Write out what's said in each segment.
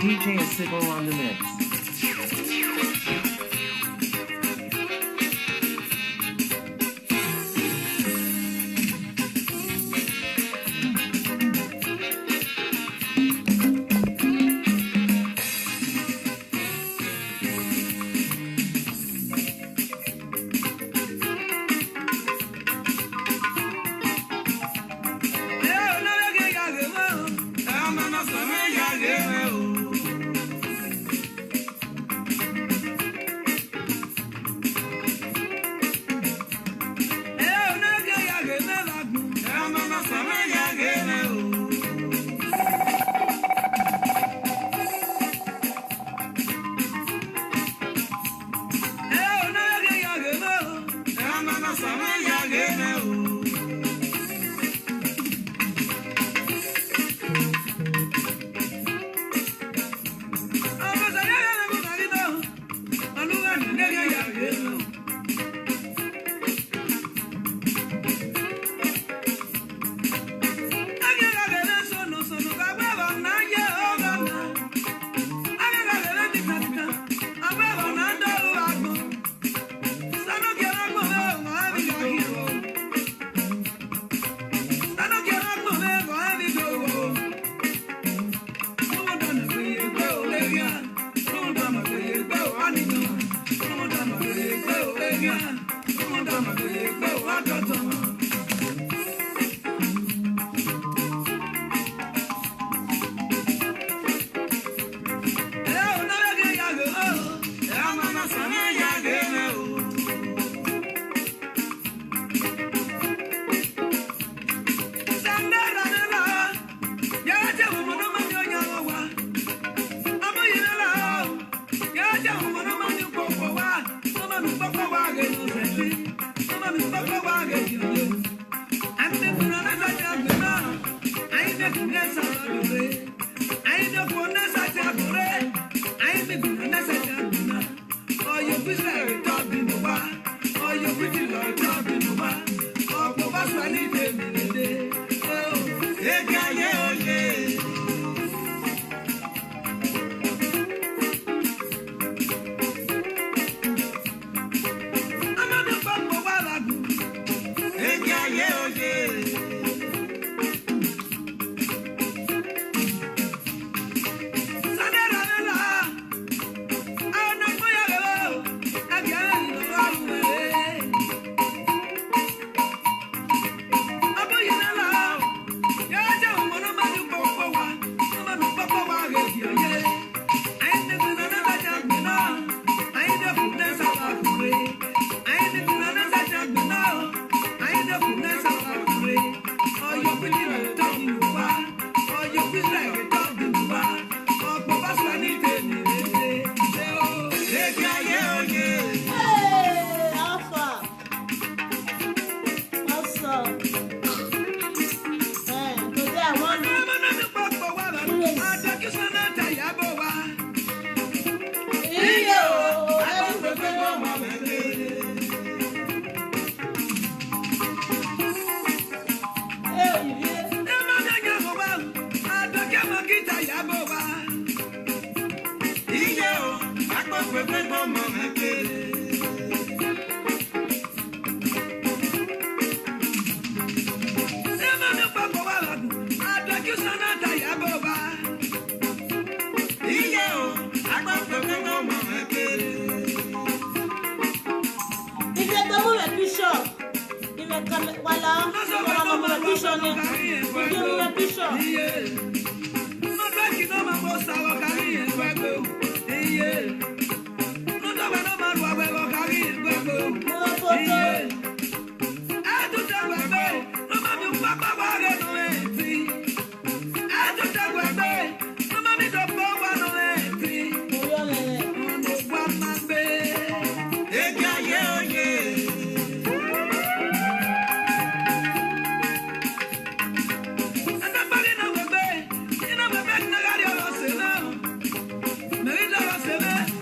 DJ Sybil on the mix. Merida la se ve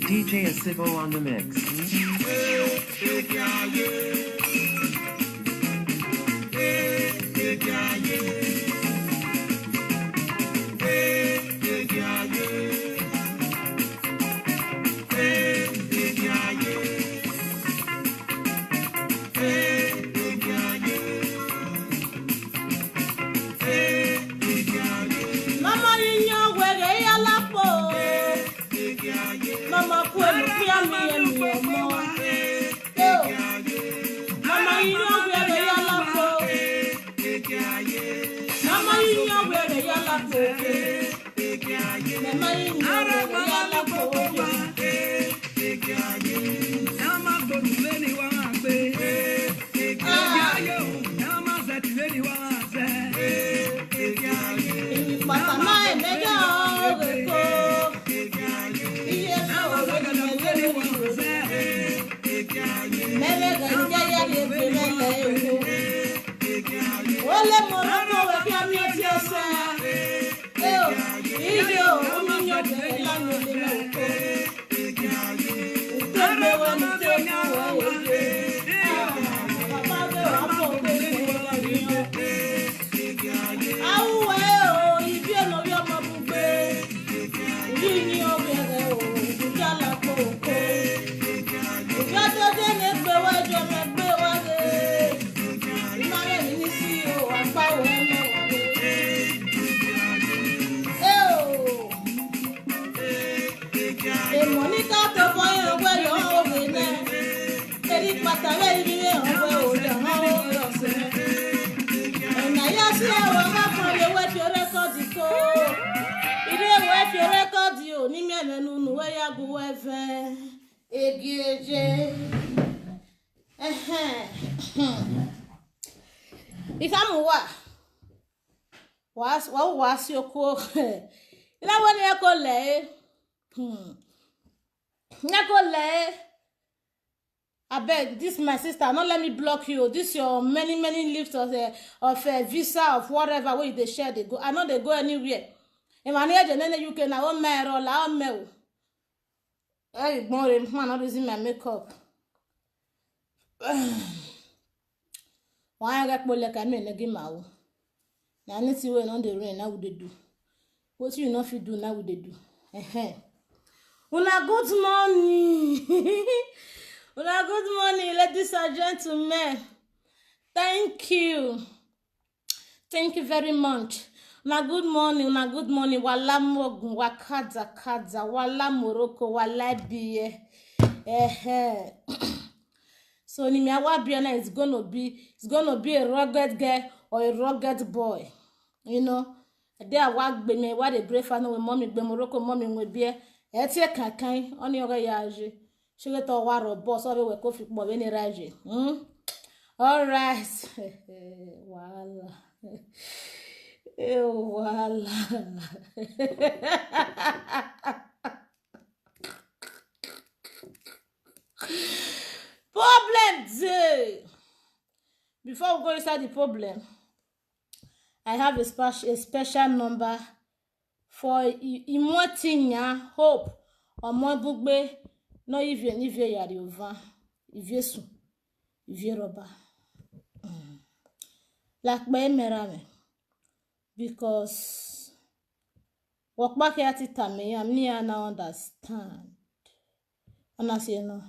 DJ Asibo on the mix. If I'm what was your call? You know when you call lay? I beg this my sister, not let me block you. This your many lifts of visa of whatever way they share they go. I know they go anywhere. In my age and then you can I want my roll, I want me. Hey, boy, I'm not using my makeup. Why I got more like I mean again now. Now let's see when on the rain, now would they do? What you know if you do now would they do? Una good morning. Una good morning, ladies and gentlemen. Thank you. Thank you very much. Una good morning, wala mogun, wakadza, wala moroko, wala biye. So ni miawa biana is gonna be a rugged girl or a rugged boy. You know, they are work be me what they breakfast no mommy be moroko mommy we be etie kankan oni oga yaje. She get to war boss or we coffee bo be ni raje. All right. Wala. Wala. Problem day. Before we go inside the problem, I have a special number for Imotinya Hope Omobugbe no ivie yari ova ivie su ivie roba like by merame because work back at it me am near now understand and as you know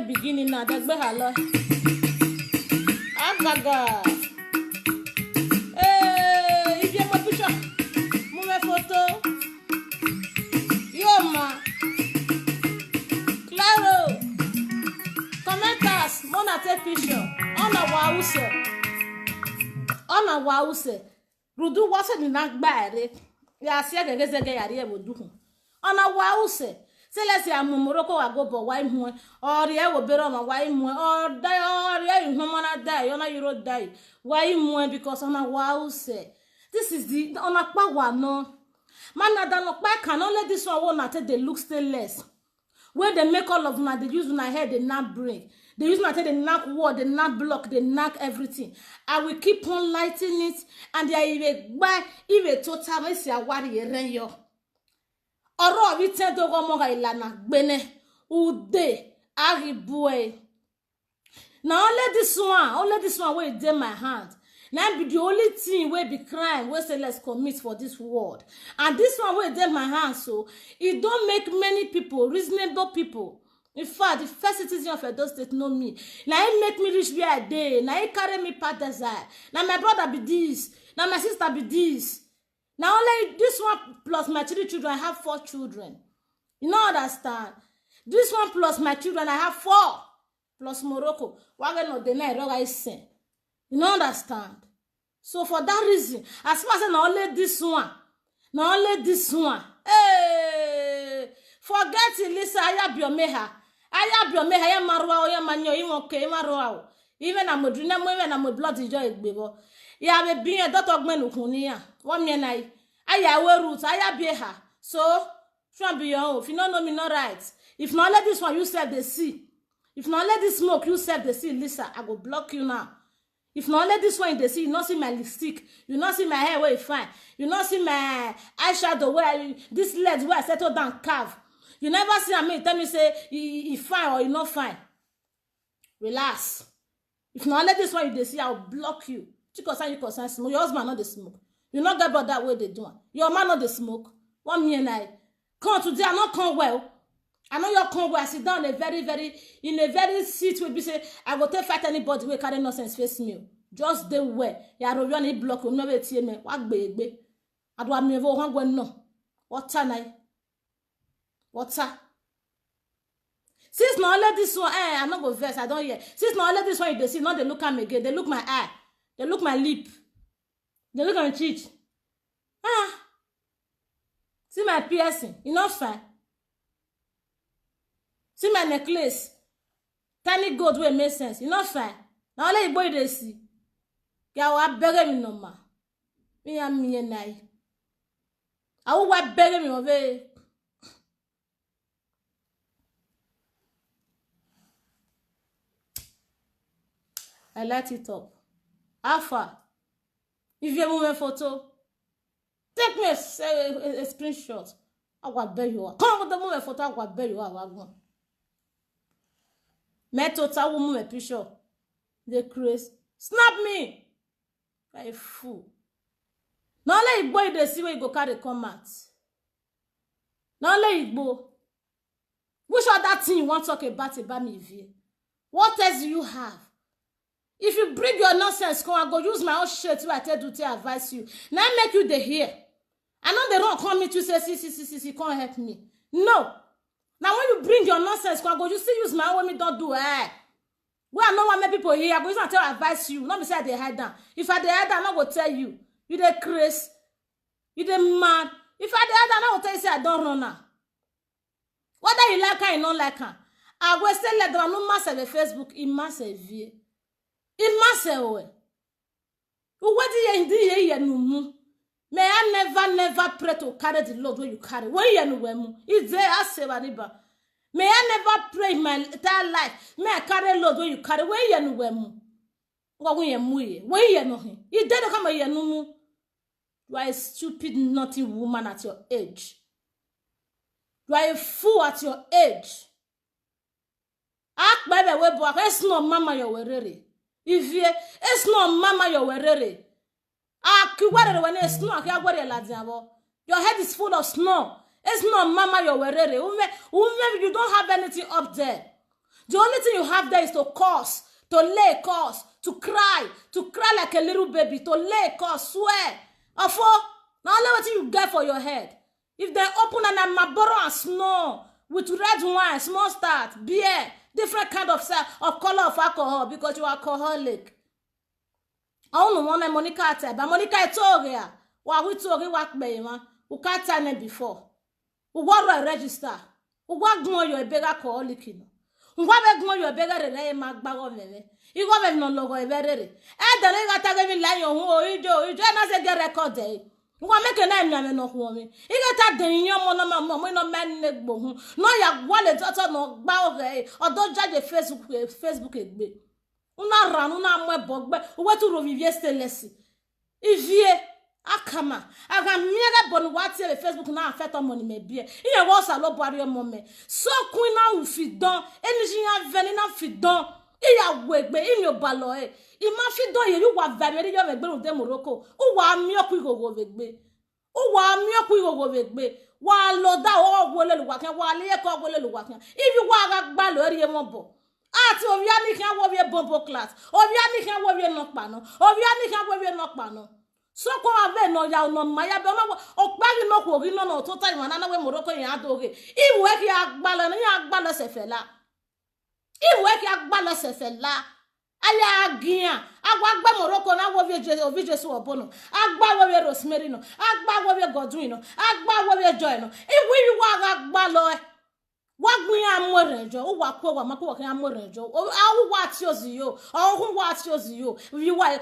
beginning now. That's where hello. Agaga. If you my picture, move photo. Yo ma. Claro. Commenters, mona take picture. On our house. Rudu wase ni na gbare. Ya sia gegeze ge yare e wodu hu. On our house. Say let's say amumoroko wa go bo wai hu. Or ye wo bere on wai hu. Or die or ye hu mana die. Ona euro die. Why hu because on our house. This is the on a power no. Man na dan okpa can only this one na take the look stainless. Where they make all of na they use na head they not bring. They use not take the knock wall, they knock block, they knock everything. I will keep on lighting it, and they are even total mess ya wari yo. Oro vi ten to go monga ilana gbene ude ariboy. Now only this one where it dey my hand. Now be the only thing where be crime where say let's commit for this world. And this one where it dey my hand, so it don't make many people, reasonable people. In fact, the first citizen of Edo State know me. Now he make me reach where I dey. Now he carry me past desire. Now my brother be this. Now my sister be this. Now only this one plus my 3 children, I have 4 children. You know understand? This one plus my children, I have 4. Plus Morocco. Why not deny roga is saying? You know understand? So for that reason, as far as not only this one, not only this one. Hey, forget it, Lisa. I have your meha, marwa, ya manyo, okay, marwa. Even I'm a dream, even I'm a bloody joy, baby. Ya be being a daughter of Menukunia. 1 minute, I wear roots, I have beha. So, try be your own. If you don't know me, not right. If not let this one, you serve the sea. If not let this smoke, you serve the sea, Lisa. I go block you now. If not let this one in the sea, you not see my lipstick, you not see my hair where it fine, you not see my eyeshadow where this legs where I settle down carve. You never see me tell me say he fine or he not fine. Relax. If not let this one in the sea, I'll block you. You concern smoke. Your husband not the smoke. You not get about that way they do. Your man not the smoke. 1 minute I come today. I not come well. I know you come well. I sit down in a very seat where be say I go take fight anybody wey carry nonsense face me. Just the way. Ya ro ni block o never tie me. Wa gbe. Ado am evo han gwen no. Water na. Water. Since now let this one I not go verse. I don't hear. Since now let this one they see not they look am again. They look my eye. They look my lip. They look at my cheek. See my piercing. You not fine. See my necklace. Tiny gold wey make sense. You not fine. Now let you boy they see. Ya wa beg me no ma. Me am me nai. I will wa beg me over. I light it up. How far? If you move a photo, take me a screenshot. I will beg you. Come with the move a photo. I will beg you. Me total woman a picture. The craze. Snap me. Like a fool. Now let it boy the see where you go carry comment. Now let it go. Which other thing you want to talk about me, V? What else do you have? If you bring your nonsense, come I go use my own shit to I tell you to advise you. Now make you the here. I know they don't come me to say, see, can't help me. No. Now when you bring your nonsense, come I go you still use my own, me don't do it. Well, I know what many people here. I go use and tell advise you. Not be say they hide down. If I dey hide down, I go tell you. You dey crazy. You dey mad. If I dey hide down, I go tell you say I don't run now. Whether you like her, you don't like her. I go say let them no mass the Facebook. Immense vie. Immense way. What do you no mu? May I never pray to carry the load where you carry. Where you no wemu? It's there as say baniba. May I never pray in my entire life. May I carry load where you carry. Where you no wemu? What when you muye? Where you no him? You did come here no mu. You are a stupid, naughty woman at your age. You are a fool at your age. Ask baby we boy. It's not mama your werere. If you, it's not mama your werere. When it's snow, your head is full of snow. It's not mama your werere. You don't have anything up there. The only thing you have there is to curse, to lay curse, to cry like a little baby, to lay curse, swear. Ofo, now what you get for your head. If they open an Marlboro and snow with red wine, small start, beer, different kind of color of alcohol because you are alcoholic. I don't want Monica tell, but Monica told her, "Why we told you what me man? We can't tell them before. We want to register. We want to know you a bigger alcoholic. We want to know you a bigger than Mark Bagon. You go with no logo a very. And the nigga tell me like you do. You just as a get record day. We want to make a name no woman. You got that the young mama, no man neck bone. No, ya wallet no bow or don't judge a Facebook egg. Una ran una mwe bogbe wetu rovivier stelesi ivie akama aga miega bon wati le Facebook na afeto money me bie iye wo sa lo boare momme so queen na ufidon energy ya veni na fidon iya wegbe imi obalo ima fidon ye yu wa vameri yo megbe no de Morocco u wa mi oku igogo vegbe wa lo da o gwole lu wa kan wa le ko gwole lu wa kan if wa ga gba lo ri e mo bo ati oviani kan wo wie bombo class oviani kan wo wie nokpa no so ko ave no ya no maya be no opari no ko ri no to time na we Morocco yan adoge iwe ki agbalo se fela aya agian agwa gba Morocco na wo vie Jesu obono agba wo wie Rosemary no agba wo wie Godwin no agba wo wie Joy no iwe wa agbalo Wagmi amorejo, o wakwa wa makwa kan amorejo. O awu wati oziyo, o hu wati oziyo. You he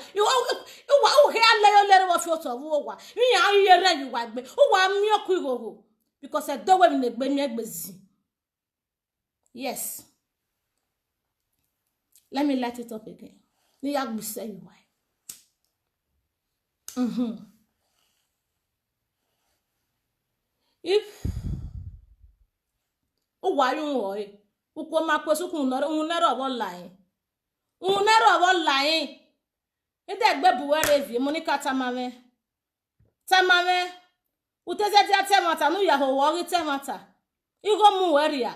lere wa foto wo wa. Mi an yere you wa gbe. O wa mi oku igogo because e do we mi gbe mi egbezi. Yes. Let me light it up again. Ni yagbu say you why. If o wa yun wo ukwo ma kwesu kun unero obo line ide gbe buwere vi Monica tamame uteze dia temata nu ya ho wo ri temata igo mu weria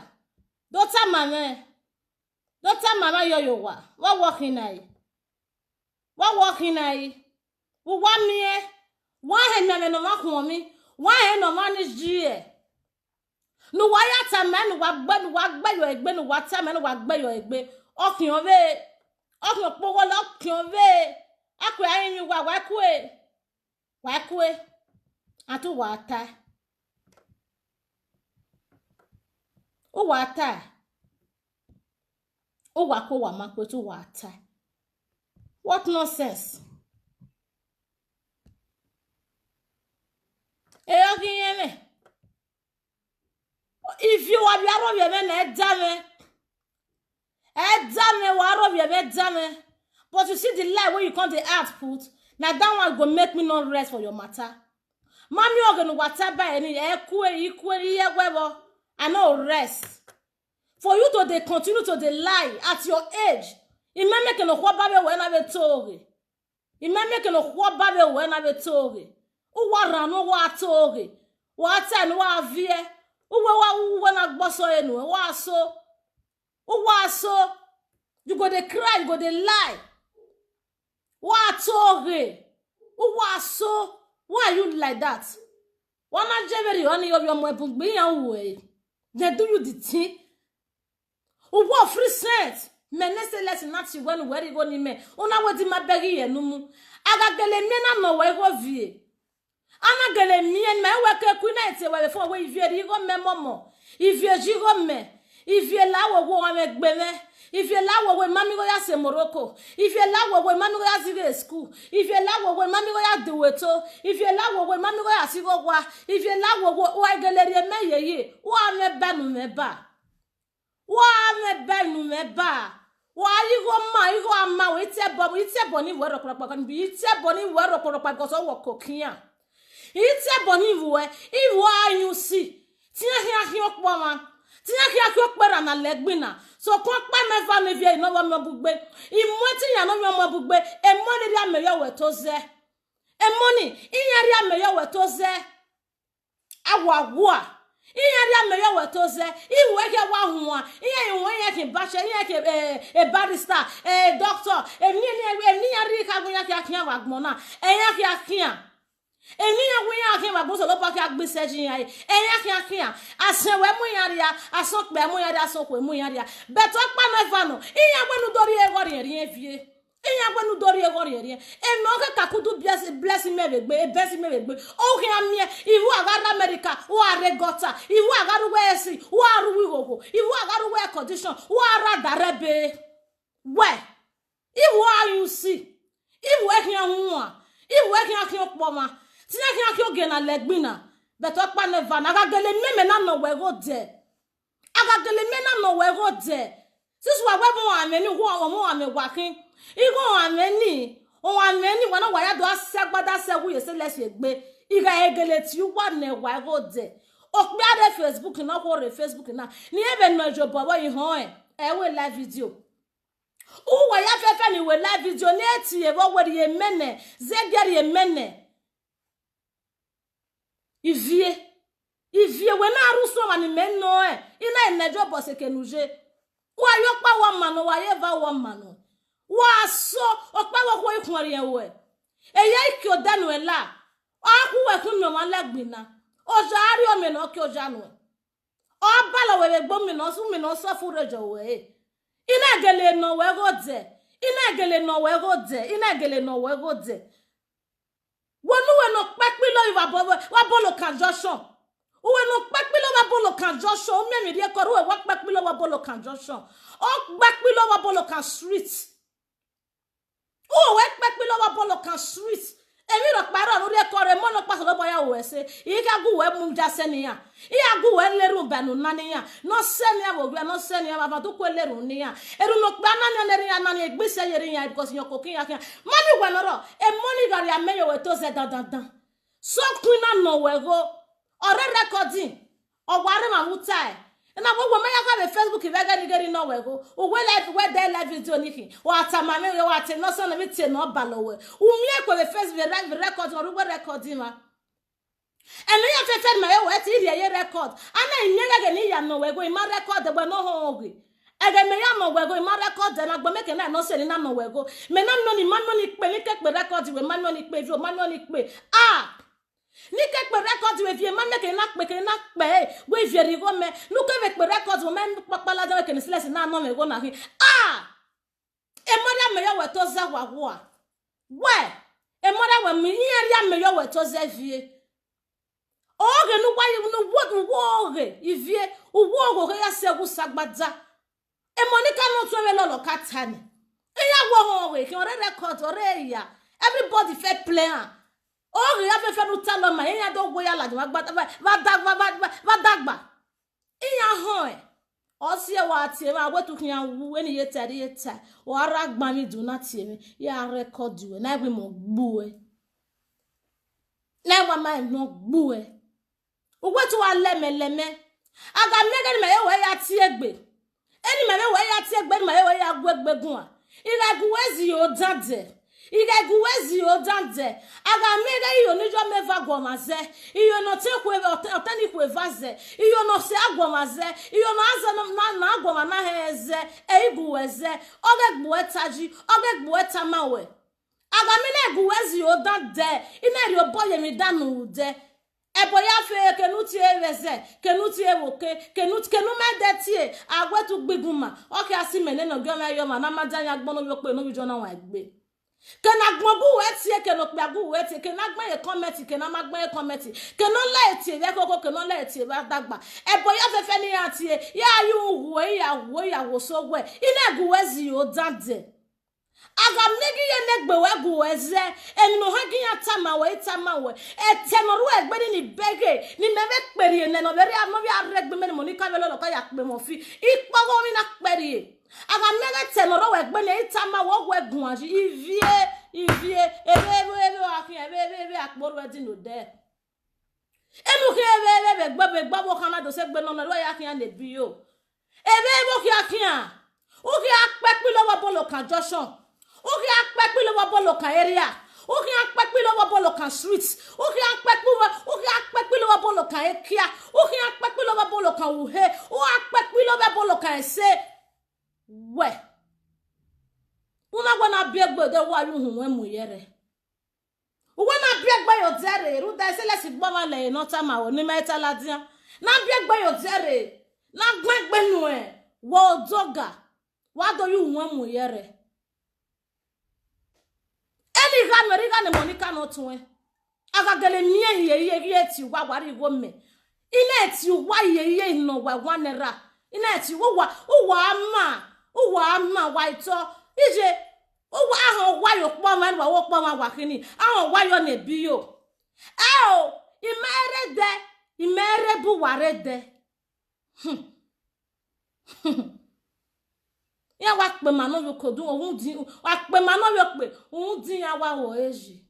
do tamame yo wa working nai wo wa mie wa he me no ma kun mi wa he no ma ni jie no wa ya ta men wa gbe yo egbe no wa ta men wa gbe yo egbe okin powo lo kin ve akwe ayin wa kue atu wa ta o wa ta o wa ko wa ma pe tu wa ta what nonsense me if you are biaro ye na edame waro ye edame but you see the lie where you come the output now that one go make me not rest for your matter mami ogen whatever any equally webo I no rest for you to they continue to the lie at your age imeme ke no kwa babe we na betori u wara no wa tori wa ta no wa vie uwe na gboso enu wa so you go dey cry, you go dey lie wa tori wa so why you like that wanna jeveri oni of your mebun gbe yan we they do you the thing uwo free sense menese lesson not you when where go ni me una we di mabegi ye numu agagele mi na no we go vie ana gele mi en me we ke ku na ite we fo we vie ri go me momo ivie ji go me ivie la wo amegbe me ivie la wo mami go ya se Morocco ivie la wo mami go ya zige school ivie la wo mami go ya deweto ivie la wo mami go ya sigo kwa ivie la wo wa gele ri me yeye wa me banu me ba wa igo ama we ite bo ni we roporopo kan bi ite bo ni we roporopo because o wo kokia ite bo ni we iwo ayun si ti ahia opo ma ti ahia ki opera na legbina so kon pa me va me vie no mo bugbe imo ti yan no mo bugbe e mo ni ri ameyo we to ze e mo ni iyan ri ameyo we to ze awagwa Iya me yo wetoze, iwe ke wa huwa, iya iwe ye ke bashe, iya ke barrister, doctor, ni ari ka gunya ke akia wa gbona, eya ke akia. Eni ya gunya ke wa boso lo pa ke agbe seji ya, eya ke akia. Asen we mu ya ria, aso pe mu ya ria, aso ko mu ya ria. Beto pa na vano, iya gwenu dori e gori ri vie. Iya gwenu dori e gori ri. E no ke kakudu bless me begbe, e bless me begbe. O ke amie, iwu agara America, o are gota, iwu agaru we esi, o aru wi gogo, iwu agaru we condition, o ara darebe. We. Iwu are you see? Iwu e kian huwa. Iwu e kian kian poma. Tina kian kian gena legbina. Beto pa ne van, aga gele meme na no we go de. Aga gele me na no we go de. Sis wa we mo ameni wo mo ame wakin. Igo ameni, o ameni wana wa ya do asagbada sewu ye se lesi egbe. Iga egele ti wa ne wa go de. Okpe ade Facebook na ko re Facebook na. Ni ebe no jo bobo yi han e we live video. U wa ya fefe ni we live video ni eti e bo we ye mene, zegeri ye mene. Ivie we na aruso wa ni menno ina enejo bose kenuje. Wa yo pa wa mano wa ye va wa mano. Wa so okpa wa ko ikun ari ewe. Eya iki odanu ela. Aku we kun mi wan lagbina. Oja ari o me no ki oja nu. O bala we gbo mi no su mi no so fu rejo we. Ina gele no we go de. Ina gele no we go de. Ina gele no we go de. Wonu we no pepi lo wa bolo kan junction. Uwe no pepi lo wa bolo kan junction. O me mi ri e ko ruwe wa pepi lo wa bolo kan junction. O pepi lo wa bolo kan street. O we pepi lo wa bolo kan street. Emi ro paro no ri e ko re mo no pa so lo boya o ese. Yi ka gu we mu ja se ni ya. Iya gu we leru banu na ni ya. No se ni ya wo gbe no se ni ya baba to ko leru ni ya. Eru no pa na ni le ri ya na ni egbese ye ri ya because yon kokin ya kan. Mani we no ro. E money gari ya me yo we to se dan. So queen no we go. Ore recording. O ware ma mutai. Na wo me ya ka be Facebook ve ga ni gari no we go. O we live video ni ki. O atama me yo ate no so na me tie no balowe. Umi e ko be Facebook live record or we recording ma. And me ya fe ma yo we ti ye record. Ana inyega ge ni ya no we go I ma record de no ho ogwi. Ege me ya no we go I ma record na gbo make na no se ni na no we go. Me na no ni ma no ni pe ni ke pe record we ma no ni pe video ma no ni pe. Ah! Ni ke pe record we vie ma make na pe we vie ri go me nu ke ve pe record we ma papala da ke ni silence na no me go na hi. Ah! E mo da me yo we to za wa. We! E mo da we mi ya me yo we to za vie. Oge nu wa nu wo oge ivie uwo oge ya se gu sagbada e monica no to we lolo katani e ya wo oge ki ore record ore ya everybody fair play oge ya fe nu talo ma e ya do go ya la va dagba e ya ho o se wa tie ma wetu kin ya wu eni ye ta o ara gba mi do na tie mi ya record we na we mo gbu e na wa ma no gbu e Uwetu wa leme aga mege me we ya ti egbe eni me we ya ti egbe me we ya gwegbegun a ire guwezi o dande aga mege yo ni jo meva gomaze iyo no te ku otani ku evaze iyo no se agwomaze iyo no aza na agwoma na heze eiguweze oge gbuetaji oge gbuetamawe aga mine guwezi o dande ina ri oboye mi danu ude Ebo ya fe kenuti eweze kenuti ewoke kenu medetie agwetu gbiguma oke asimene no goma yo ma na madanya gbono yo pe no bi jona wa gbe kena gbogu wetie keno pe agu wetie kena gbe e comment kena magbe e comment keno la etie be koko keno la etie ba dagba ebo ya fe ni atie ya yu wo ya wo so we ina guwezi o dande aga mnegi ye negbe we guweze enu ha ginya tamawe etenoru egbe ni bege ni mebe peri ene no beri amo bi aregbe me ni monika velo lo ka ya pe mo fi ipogo mi na peri aga mnegi tenoro we egbe ni tamawe ogwe gun aji ivie ebe akin ebe akporu edi no de enu ki ebe gbe wo kan na do se gbe no no ya kin le bi yo ebe wo ki akin o ki apepi lo wa bolo kan junction Oge akpepi lo wa bolo kan area. O ki an pekpi lo bolo kan street. O ki an pekpi lo bolo kan ekia. O ki an pekpi lo bolo kan uhe. O an pekpi lo bolo kan se. We. Una gwana biegbe de wa yu hunwe muyere. Una biegbe yo dere. Ruda se le si gboma le nota ma o ni meta la dia. Na biegbe yo dere. Na gbegbe nu e. Wo doga. Wa do yu hunwe muyere. Eli gan meriga ne Monica no tun. Aga gele mie ye ti wa wari go me. Ine ti wa ye no wa wanera. Ine ti wo wa ama wa ito. Ije o wa ahon wa yo po ma wa wo po ma wa kini. Ahon wa yo ne bi yo. Imere bu ware de. Ya wa pe ma no yo kodun ohun din wa pe ma no yo pe ohun din ya wa wo eji.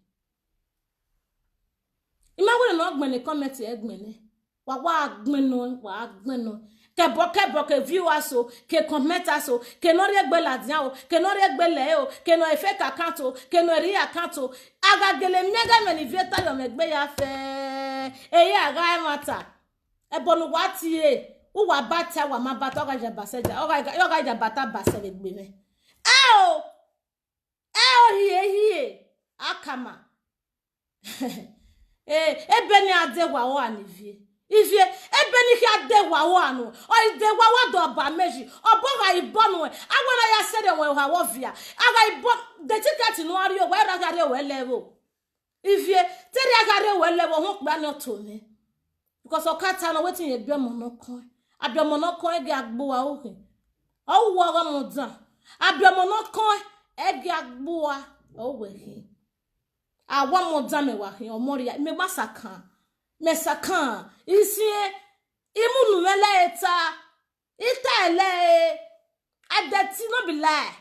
Imawo no gbene comment egbene. Wa agbeno. Ke viewers o, ke commenters o, ke no regbe ladian o, ke no regbe le o, ke no fake account o, ke no ri account o. Aga gele mega maniveta yo megbe ya fe. Eye aga mata. E bonu wati e. U wa bata wa mabata oga jabaseja. Oga jabata basele gbeme. Hiye. Akama. Ebeni adewa o anivie. Ivie ebeni ki adewa o anu. O idewa wa do ba meji. Oboga ibonu e. Agwana ya sede we ha wo via. Aga ibon the ticket no ari o we ragare we level. Ivie teri agare we level ho gba ni to me. Because okata no wetin ye bia monokon. Abiamonokon ege agboa ohe. O wo wa modan. Abiamonokon ege agboa owehe. Awa modan me wa he omori me masakan. Mesakan isie imunu mele eta ele adati no be lie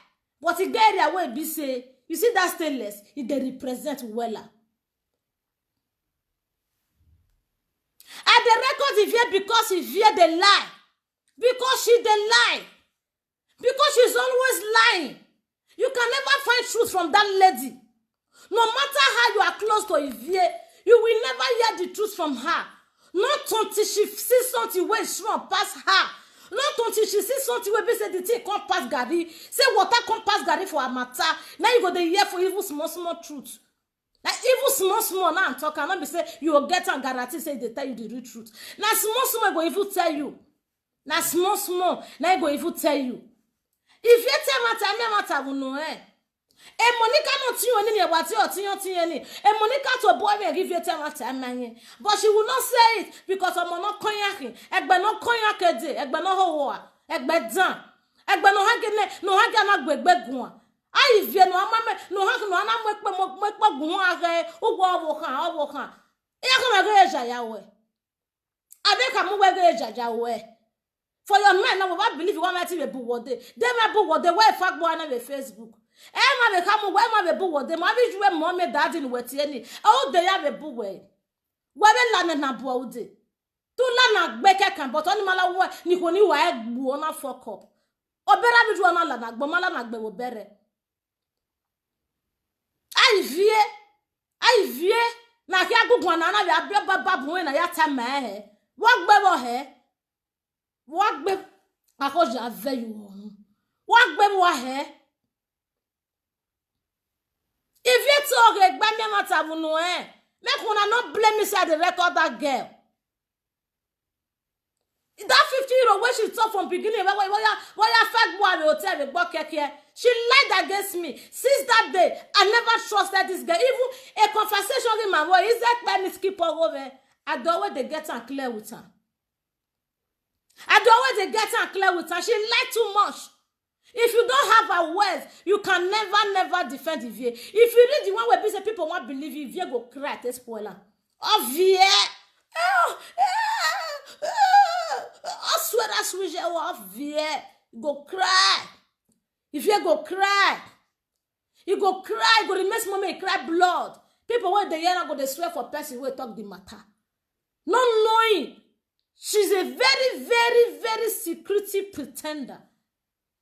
but e get their way be say you see that stainless it dey represent wella and the record is here because he fear the lie because she the lie because she's always lying. You can never find truth from that lady no matter how you are close to Ivie. You will never hear the truth from her. Not until she sees something where it's wrong pass her. Not until she sees something where they say the thing come pass Gary. Say water come pass Gary for a matter. Now you go the hear for evil small truth. Like evil small now I'm talking. Not be say you will get and guarantee say they tell you the real truth. Now small go evil tell you. Now small now you go evil tell you. If you tell matter will know Monica no ti oni ne wati otiyan ni. Monica to boy me give you tell what time but she will not say it because omo no konyakin. Egbe no konyak de, egbe no howo, egbe dan. Egbe no hage na gbegbe gun. Ai vie no amame no hage no ana mo ekpe gun age ugwo owo kan. Iya ka ma ge eja yawe. Ade ka mu we ge eja yawe. For your men now we believe you want me to be wode. Dem me bu wode we fact boy na be Facebook. Emma be come where ma be bu wode. Ma be juwe mom me daddy ni wetie ni. O de ya be bu we. We be la na bu wode. Tu la na gbeke kan but oni mala we ni ko ni wa egbu ona fuck up. Obera bi ju ona la na gbo mala na gbe wo bere. Ai vie na ki agugun na na be baba bu na ya ta ma he. Wo gbe wo he. Wo gbe akoje ave you. Wo gbe wo he. If you talk egba me matter bu no make una not blame me say the record that girl. That 50 euro when she talk from beginning why fact boy will tell me keke. She lied against me. Since that day, I never trusted this girl. Even a conversation with my boy, is that man is keep over. I don't want to get and clear with her. She lied too much. If you don't have her words, you can never defend Ivie. If you read the one where busy people won't believe you, Ivie go cry at a spoiler. Ivie! I swear that's what you want, Ivie. Go cry. Ivie go cry. You go cry, go the next moment cry blood. People when they hear go they swear for person who talk the matter. Not knowing she's a very secretive pretender.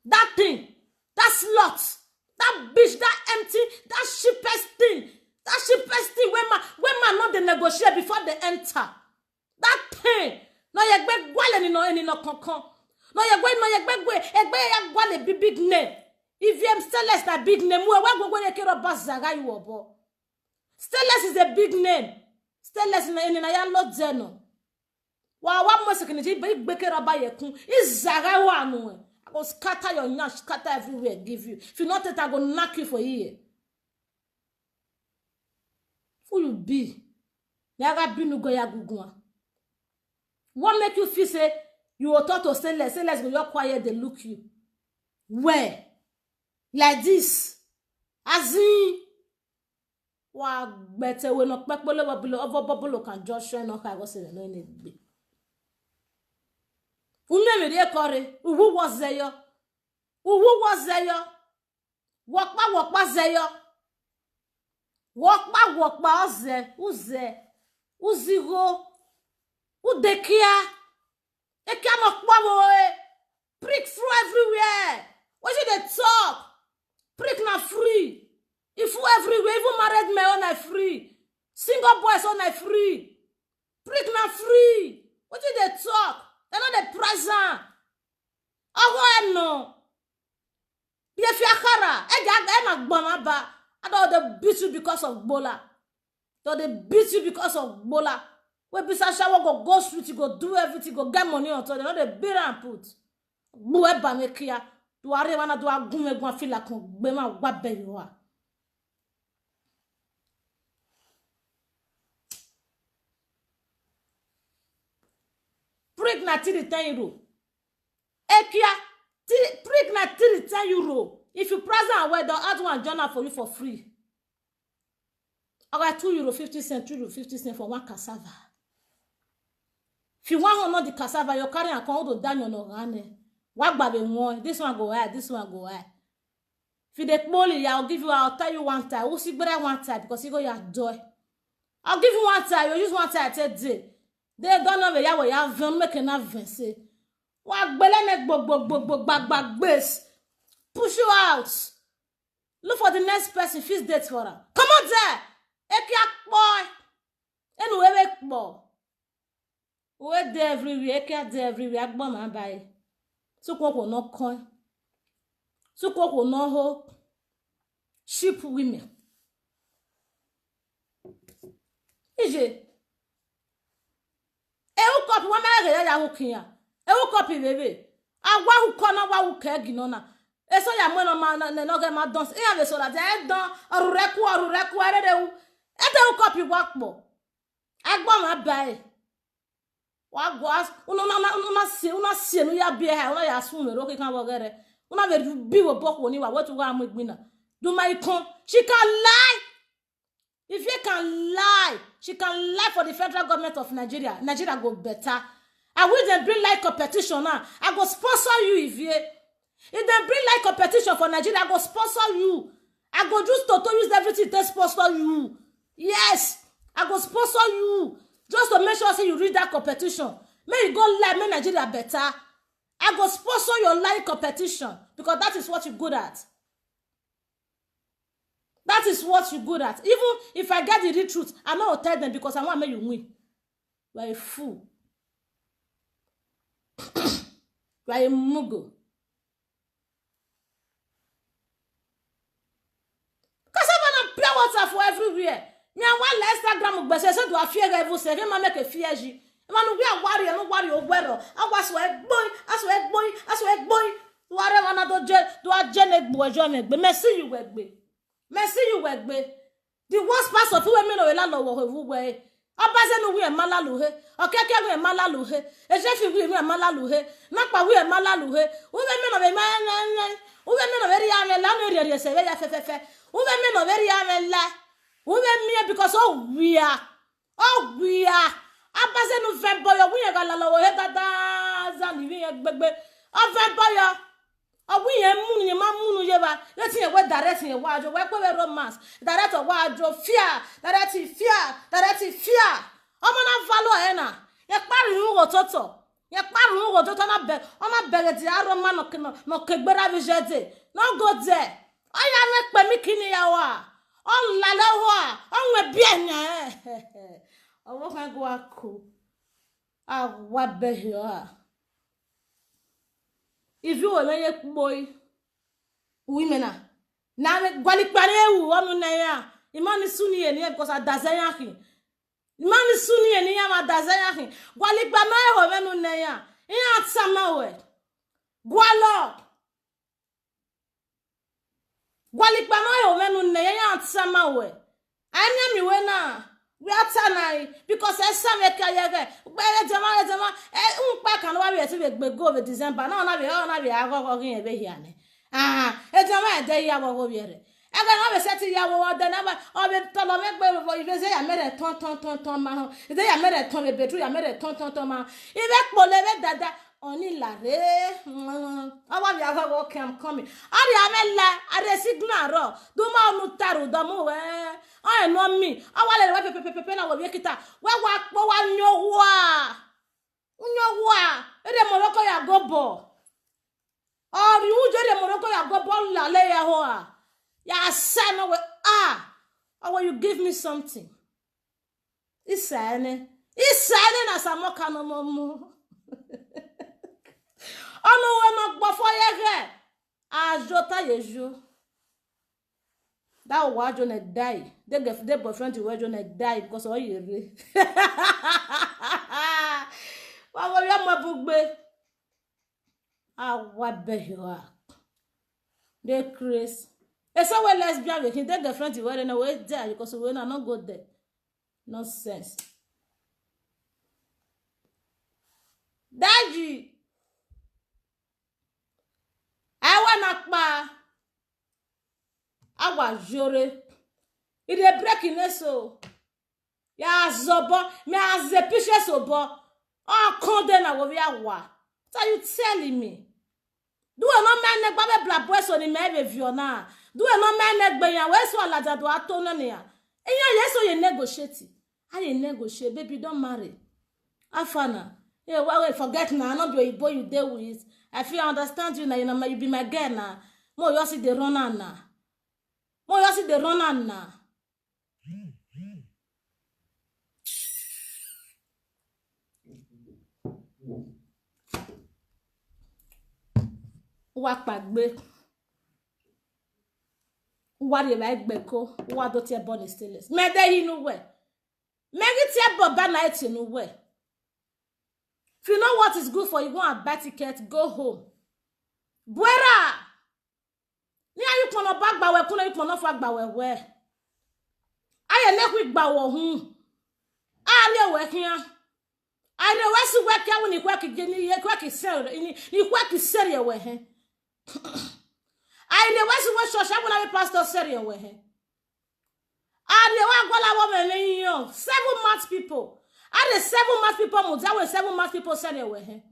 That thing, that slut, that bitch, that empty, that cheapest thing. That cheapest thing when man not they negotiate before they enter. That thing. No yegbe gwale ni no konkon. No yegbe egbe ya gwale big name. If you am Stainless na big name, we go kero bazaga you obo. Stainless is a big name. Stainless na ya lot zeno. Wa mo sekini be kero ba yekun. Izaga wa anu. I go scatter your nyash, scatter everywhere, give you. If you not it, I go knock you for here. Who you be? Yaga binu go ya gugwa. What make you feel say you will talk to Stainless? Stainless go your quiet, they look you. Where? Like this. As in wa better we no pekpolo below over bubble can just shine no ka go say no need be. Unme me kore, who was there? Who was there? Walk there. Walk back, who's there? Who's zero? Who de kia? E cannot prick through everywhere. What should they talk? Prick na free. If you everywhere, even married men on free. Single boys on free. Prick na free. What should they talk? They're not the present. Oh, no. Be a fiakara. I don't they beat you because of Bola. Don't they beat you because of Bola. When Bisasha will go street, you go do everything, go get money on top. They know they beat and put. Buwe bamekia. Do arevana do agume gwa feel like bema wabe you are. Prick na tiri 10 euro. Ekia, prick na tiri 10 euro. If you present and wear, they'll add one journal for you for free. I got €2.50, €2.50 for one cassava. If you want to know the cassava, you're carrying a count of Daniel no rane. What baby one? This one go high, this one go high. If you take money, I'll tell you one time. We'll see better one time because you go your joy. I'll give you one time, you use one time I day. They don't know where you have them make enough say. What belene bag base. Push you out. Look for the next person. Fix date for her. Come on there. Ekia boy. Anyway, boy. We there everywhere. Ekia there everywhere. Agbo man buy. So ko no coin. So ko no hope. Sheep women. Ije. U copy one man ya wukia. U copy baby. Agwa hu kona wa wu ke ginona. Eso ya mweno no get ma dance. E ave so la de don orureku arede u. Ede u copy wakpo. Agbo ma bai. Wa gwas una sie no ya bia ha una ya sun me ro ke kan bo gere. Una be bi wo boko ni wa wetu wa amugbina. Do my con. She can lie. If you can lie, she can lie for the federal government of Nigeria. Nigeria go better. I will then bring like competition now. I go sponsor you if you. If they bring like competition for Nigeria, I go sponsor you. I go just to use everything to sponsor you. Yes, I go sponsor you. Just to make sure say you read that competition. May you go lie, make Nigeria better. I go sponsor your lie competition because that is what you're good at. That is what you're good at. Even if I get the real truth, I'm not tell them because I want to make you win. You are a fool. You are a mugo. Pure water for everywhere. Me and one Instagram gbese so do afie ga evil say ma make afie ji. Man we are worry ogwero. Awaso egboy. Do are wana do ajene egbo ejo me gbe. Merci you wegbe. The worst part of we me no we la lo wo we. Obaze no we malalu he. Okeke we malalu he. Ejefi we malalu he. Nakpa we malalu he. We me no we very ame la no ri se we ya fefefe. Ube me no very amela. Ube me because we are. Abaze no vemboyo we ga la lo he dada zani we gbegbe. O vemboyo. O we ye munu ye ma munu ye ba. Let ye we direct ye wa jo we pe romance. Direct wa jo fear. Direct fear. O mo na value e na. Ye pari nwo toto. Na be. O na bere di aroma no kegbera vi jede. No go there. Oya me pe mi kini ya wa. On la la wa, on we bien eh. I won't go a cool. Ah, what be here? If you were a boy, women are. Now, Gualicpare, woman, ya. Imani Sunni and because I dazayaki. Imani Sunni and Yama dazayaki. Gualicpama, women, ya. In Samawe. Gualo. Gualicpama, women, ya, Samawe. I am you na. We are tonight because I saw a carrier. Where Jama, back and why we go with December. No, I go here. Jama, day I will be here. I can always say to you, the number of it. Tolomek, if I made a ton. If they made a ton of between, I made a ton. If I believe that only la I want you to walk coming. I resignaro. Do my mutaru, the more. I know me. I want to pepe na we kita. Wa nyowa. Nyowa. Ede Morocco ya gobo. Or you je Morocco ya gobo la le ya hoa. Ya sana we I want you give me something. Isane na samoka no momo. Ono we no gbo fo ye ajota yeju. That was gonna die. They boyfriend were gonna die because all you read. What were you my book be? What be you are? They Chris. It's so well lesbian with him. They girlfriend were in a way there because we are not good there. Nonsense. Daddy. I want to Awa jore. It is breaking so. Ya zobo. Me as a pishe sobo. Oh, condemn a wavia wa. What are you telling me? Do a no man neck babe black boys on the maybe viona. Do a no man neck by your west wall at the atonia. And yes, so you negotiate. I negotiate, baby, don't marry. Afana. Yeah, well, forget now. Not your boy you deal with. I feel I understand you now. You know, you be my girl now. More you see the runner now. Mo yo si de ronan na. Wa pagbe. Wa de like gbeko. Wa do tie born stainless. Me de inu we. Me gi tie boba na eti nu we. If you know what is good for you, go and buy ticket, go home. Buera. Ni ayu kono bagba we kuno yu kono fa gba we. Aye ne ku gba wo hu. Ale we kian. Ade we si we kia woni kwa kije ni ye kwa kisere ni kwa kisere we he. Ade we si we shosha wona be pastor sere we he. Ade we gola wo me ni yo 7 months people. Ade 7 months people mo za we 7 months people sere we he.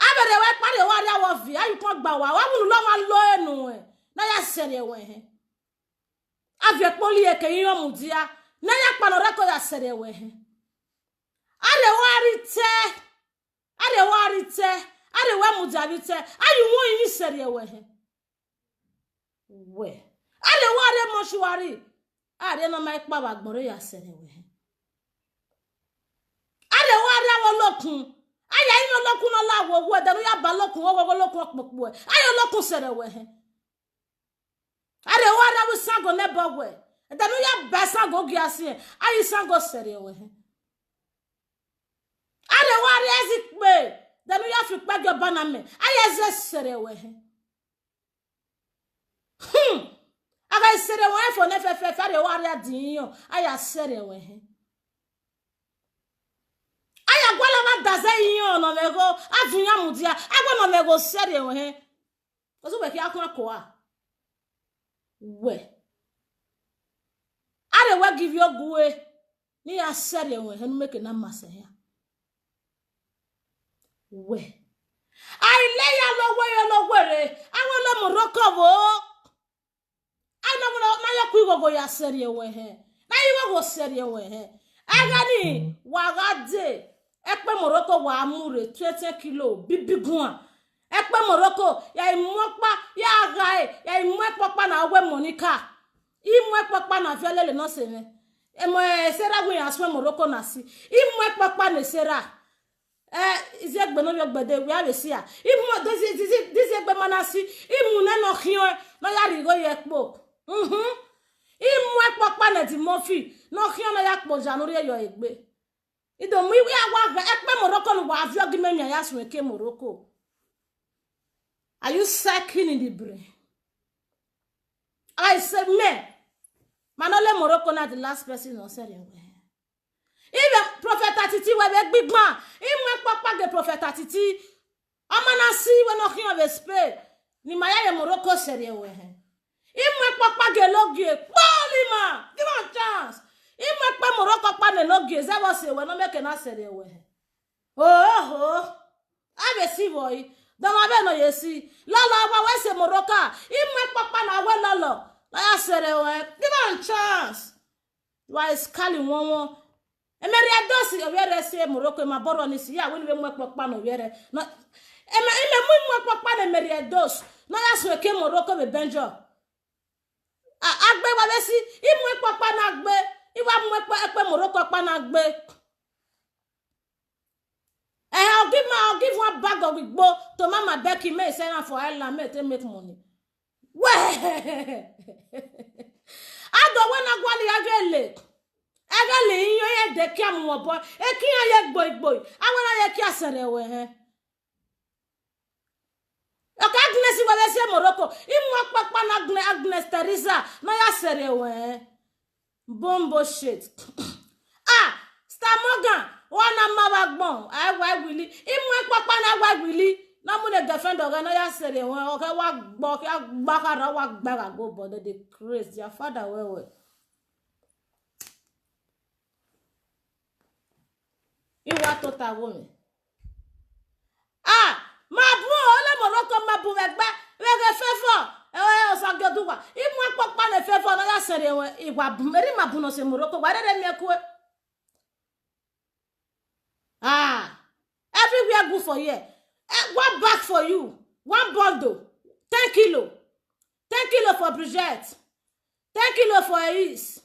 Abere we pare wa da wo vi ayu kon gba wa wonu lo ma lo enu e na ya sere we he ave poli e ke yo mudia na ya pa no reko ya sere we he are we mudia bi te ayu won yin sere we he we are mochuari are no ma ipa wa gboro ya sere we he are wo lokun aya ino lokun no lawo wo da no ya ba lokun wo lokun opopo e ayo lokun sere we he are wa da we sango ne bo we da no ya ba sango gi ase ayi sango sere we he are wa re ezikpe da no ya fi page baname ayi ze sere we he aga sere we fo ne fefe are wa re adin yo aya sere we he aya gwala ma daze yin no mego adunya mudia agbo no mego sere we he ozo we ki akun akoa we are we give you guwe ni ya sere we he no make na mase ya we ai le ya lo were awon lo Morocco wo ana mo na ya ku igogo ya sere we he na igogo sere we he agani wagade ekpe Morocco wa amure 20 kilo bibigun ekpe Morocco ya imopa ya gae ya imopa na we Monica Imwe papa na viole le no seme. Emo sera we aswe Morocco na si. Imwe papa ne sera. Izi egbe no yogbede we have see ya. Imwe this egbe manasi. Imu ne no khion no ya rigo ye kpo. Imwe papa ne di mofi no khion no ya kpo januri yo egbe. Ido mu wi agwa ekpe Morocco no wa avio gimenya ya swe ke Morocco. Are you sucking in the brain? I said, man, Manole Morocco not the last person on said anyway. Even Prophet Atiti were a big man. Even Papa the Prophet Atiti, Amana see when knocking of a spade. Ni Maya Morocco said anyway. Even Papa get logie, Polima, give on chance. Even Papa Morocco pan the logie, that was it when I make an answer anyway. Oh, I see boy. Don't have no yesi. Lala, why say Morocco? Even Papa na well lolo. I said, give on chance. Why is calling one? And Mary Adosi, a very say Morocco, my boron is here. Will we work Papa no very? Not a Papa and Mary Ados. No, that's where came Morocco with Benjo. Agbe, what I see, even Papa Nagbe, if I'm with Morocco Panagbe. I'll give one bag of with bo to Mama Becky May send her for Ireland to make money. Where? I don't want to go to Agale, you ain't the camera boy. A king boy. I want to kiss her away. Agnes is what I say Morocco. Even Papa Agnes Teresa, no, I said away. Bombo shit. Star Morgan. One amabagbon I willy imwe papa na wa willy na mu the defend oga no ya sere won o ke wa gbo ki agbakara wa gbaga go but the craze your father well you want to ta wo me ma bu ole Morocco ma bu egba we ge fefo o so goduwa imwe papa na fefo no ya sere won iwa bu meri ma bu no se Morocco wa re mi eku everywhere good for here. One bag for you. One bundle. 10 kilo. 10 kilo for Bridget. 10 kilo for Elise.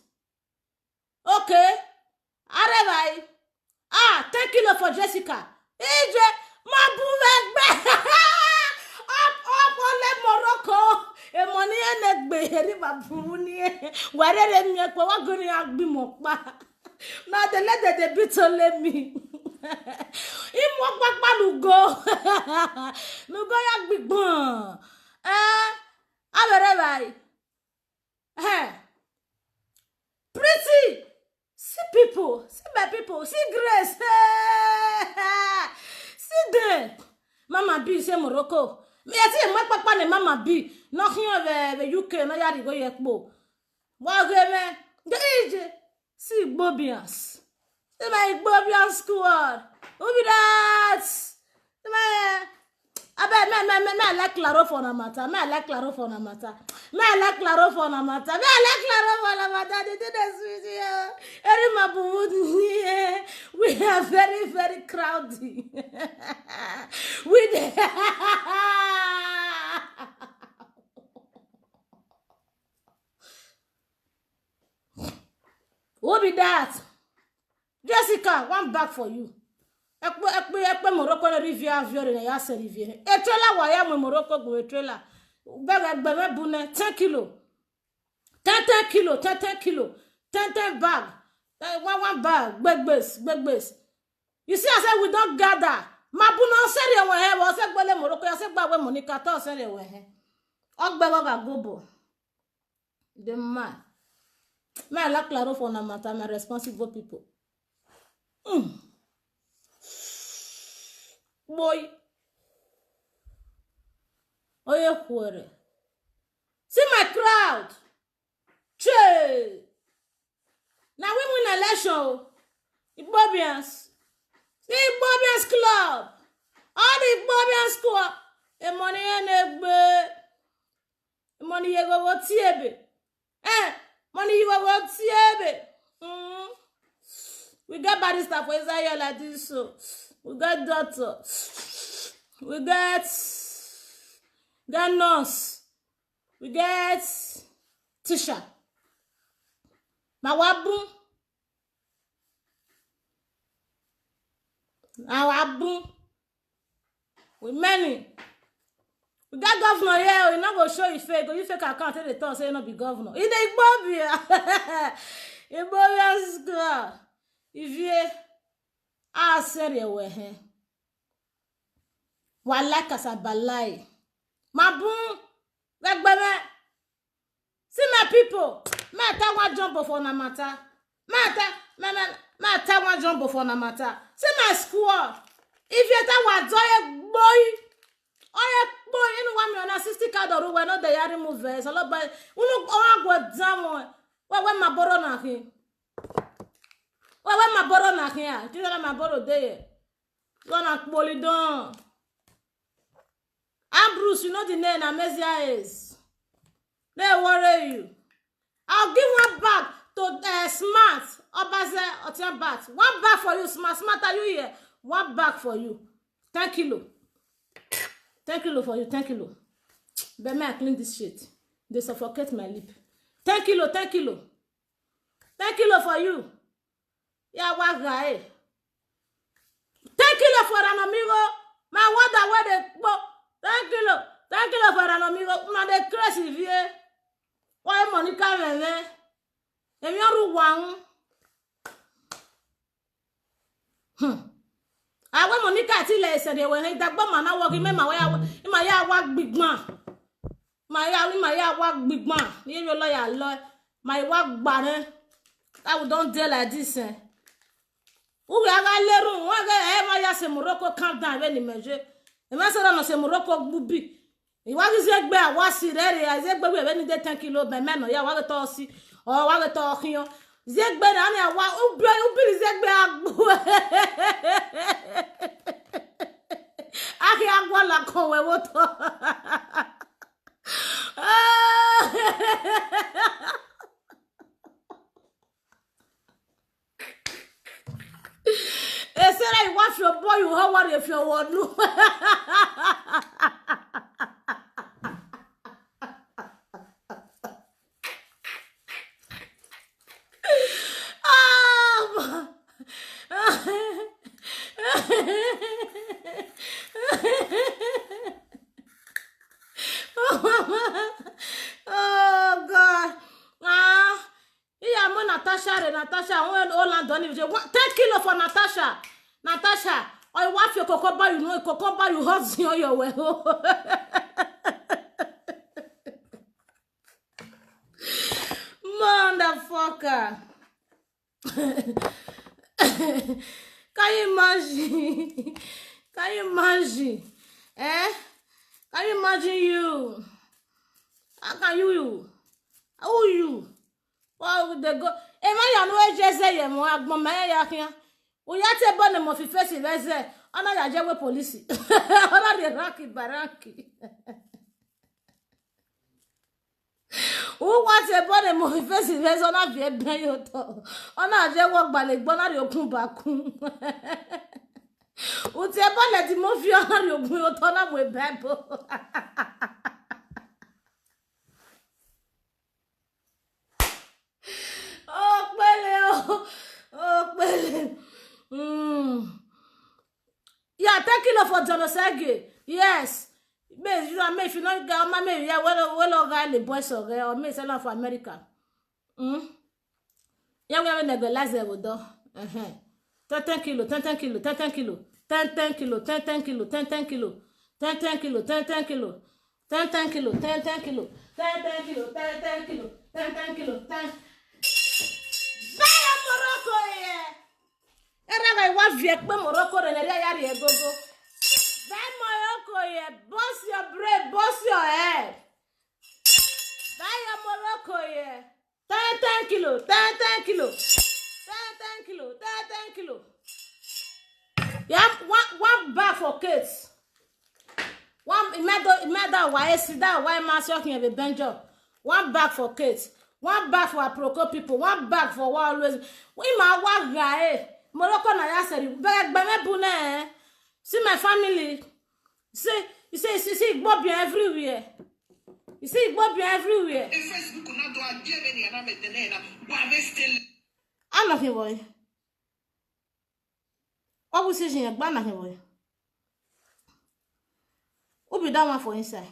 Okay. Arevai. 10 kilo for Jessica. EJ, ma bouvegbe. Up, ole Morocco. E money enegbe. Eri ma bouvuni. Warere mi ekwe. Wagoni agbi mokpa. Now they let the beat me. Imwakpakpa nugo. Nugo yak big bon. Averevai. Pretty. See people. See my people. See Grace. See them. Mama B say Morocco. Me ati mwakpakpa ne Mama B. Knocking of the UK. No yari go yekbo. Wageme. The age. See Bobians. See my Bobian squad. Who be that? I like Claro for Namata. I like Claro for Namata. I like Claro for Namata. I like Claro for Namata. They did this with you. We are very, very crowded. Who be that? Jessica, one bag for you. Ekpe Morocco na rivière viore na ya se rivière. Etrela wa ya Morocco go etrela. Bega gbeme bune 10 kilo. 10 kilo, 10 kilo. 10 bag. One bag, big base. You see I said we don't gather. Mabuno sere we he, we se gbele Morocco, ya se gba we Monica to sere we he. Ogbe ga gobo. The man. Me la claro for na mata, me responsible people. Boy. Oye kwere. See my crowd. Che. Now we win election. Igbobians. The Igbobians club. All the Igbobians club. The money enegbe. The money you go tiebe. Money you go tiebe. We got barrister for Israel like this, so we got doctor, we got nurse, we got teacher. Mawabu. Mawabu. We many. We got governor here, we not go show you fake. You fake account, tell the talk, say you not be governor. In the Igbobia. Igbobia school. If you are serious, wala kasabalai. Mabun. Like, see my people. Me ta wan jump for na matter. Me ta wan jump for na matter. See my squad. If you ta wan joy boy. Oye boy, anyone me on a 60 card or we no dey yari move so lot by unu o go down we ma borrow na hin. We ma borrow na hin. Ti na ma borrow dey. Gonna poli don. Bruce, you know the name Amazia is. They worry you. I'll give one bag to Smart. Obaze Otian Bat. One bag for you, Smart. Smart, are you here? One bag for you. 10 kilo. 10 kilo for you, 10 kilo. But may I clean this shit. They suffocate my lip. 10 kilo, 10 kilo. 10 kilo for you. Yeah, what guy? 10 kilo for an amigo. My water where they go. 10 kilo for an amigo. Una de crazy vie. Why Monica meme? Emi oru wan. Awe Monica ti le se de we he dagbo ma na wo ki me ma ya wa gbigban. Ma ya wa gbigban. Ni yo lo ya lo. Ma wa gba ne. I will don't deal like this. Who we aga leru, wa ga ma ya se Morocco calm down we ni meje. E ma se na se Morocco bubi. Iwa gi zegbe awa si rere, zegbe we ni de 10 kilo be me no ya wa to si. O wa to khion. Zegbe na ni awa ubi zegbe agbo. Aki agwa la kon we wo to. Say you want your boy, you how worry if you want no. Oh God. Natasha, when Oland done it, 10 kilo for Natasha. Natasha, I want your cocoa, you know, cocoa, you hot on your way. Motherfucker. Can you imagine? Can you imagine? Eh? Can you imagine you? How can you? Who you? Wow, they go. Emma, you know, just say you more agbon me ya kian. O ya te bon mo fi face reze. Ona ya je we police. Ona de ranki baranki. O wa te bon mo fi face reze ona bi e ben yo to. Ona je wo gbale gbon na re okun ba kun. O te bon le ti mo fi ona re okun yo to na mo e bebo. Oh, Pele. Yeah, 10 kilo for Jonosege. Yes. But you know, if you not get my maybe yeah, well, guy the boys or me sell for America. Yeah, we have a legalize with do. 10 kilo, 10 kilo, 10 kilo, 10 kilo, 10 kilo, 10 kilo, 10 kilo, 10 kilo, 10 kilo, 10 kilo, 10 kilo, 10 kilo, 10 kilo, 10 Morocco here. Era wa vie pe Morocco re le ya ri egogo. Buy Morocco here, boss your brain, boss your head. Buy your Morocco here. 10 kilo, 10 kilo. 10 kilo, 10 kilo. Yeah, one bag for kids. One medal why sit down why mass talking a benjo. One bag for kids. One bag for Aproko people, one bag for what always. We ma wa guy. Morocco na ya seri. Beg me bune. See my family. See Igbo bien everywhere. You see Igbo bien everywhere. Facebook na do I'm not here, boy. What was he in a banner here, boy? Who be that one for inside?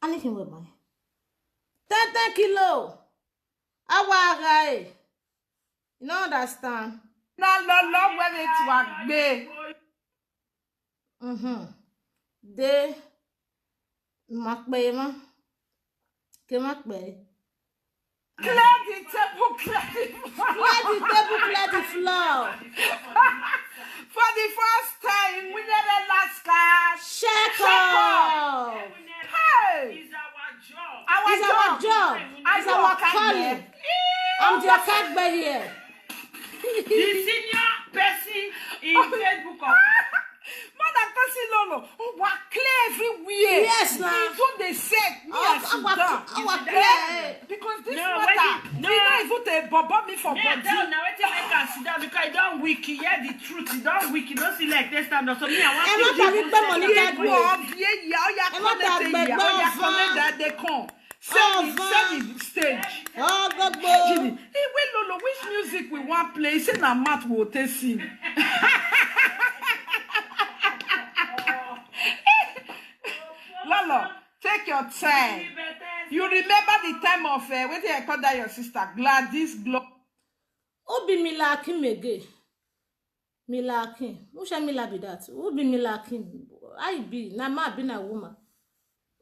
Anything with boy. 10 kilo. Awa guy. You don't understand. No, when it was big. De makbe. Ke makbe. Clear the table, Clear the floor. For the first time, we never last class. Check up. Hey! It's our job. It's our job. It's our calling. I'm the Akagbe here. The senior person in Facebook. Mother Cassie Lolo, what clear everywhere. Yes, now. It's what they said. Because this No, water, no. we not even to bubble me for Yeah, body. now wait till I can sit down because you don't wiki. Yeah, the truth. You don't wiki. Don't see like this stand up. So me, I want Emma, to Paris, give money you get People good. of yeah, Emma, that they come. Send the stage. Oh, God, Hey, wait, Lolo, which music we want play? Say na mat will take sing. Lolo, take your time. You remember the time of what I call that your sister Gladys Glow? Who be Mila Akim again? Mila Akim. Who shall Mila be that? Who be Mila Akim? I be. Na ma be na woman.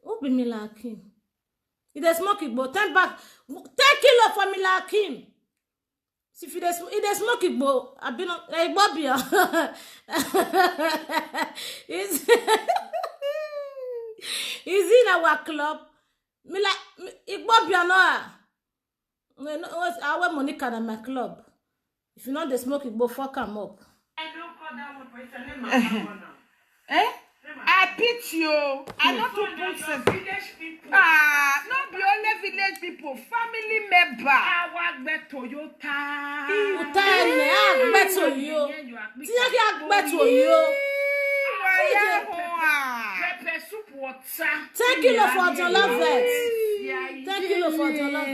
Who be Mila Akim? If they smoke it, but 10 back. 10 kilo for Mila Akim. If they smoke it, but I be not. Hey, Bobby. Is in our club. Mila, Bobby, no. Our Monica na my club. If you know the smoke, it go fuck them up. I don't call that one for it's a name. Eh? I pity you. I don't to put Village people. not be only village people, family member. Our Toyota. Utane agbeto yo. Tiya ki agbeto yo. Pepper soup water. 10 kilo for jollof. 10 kilo for jollof.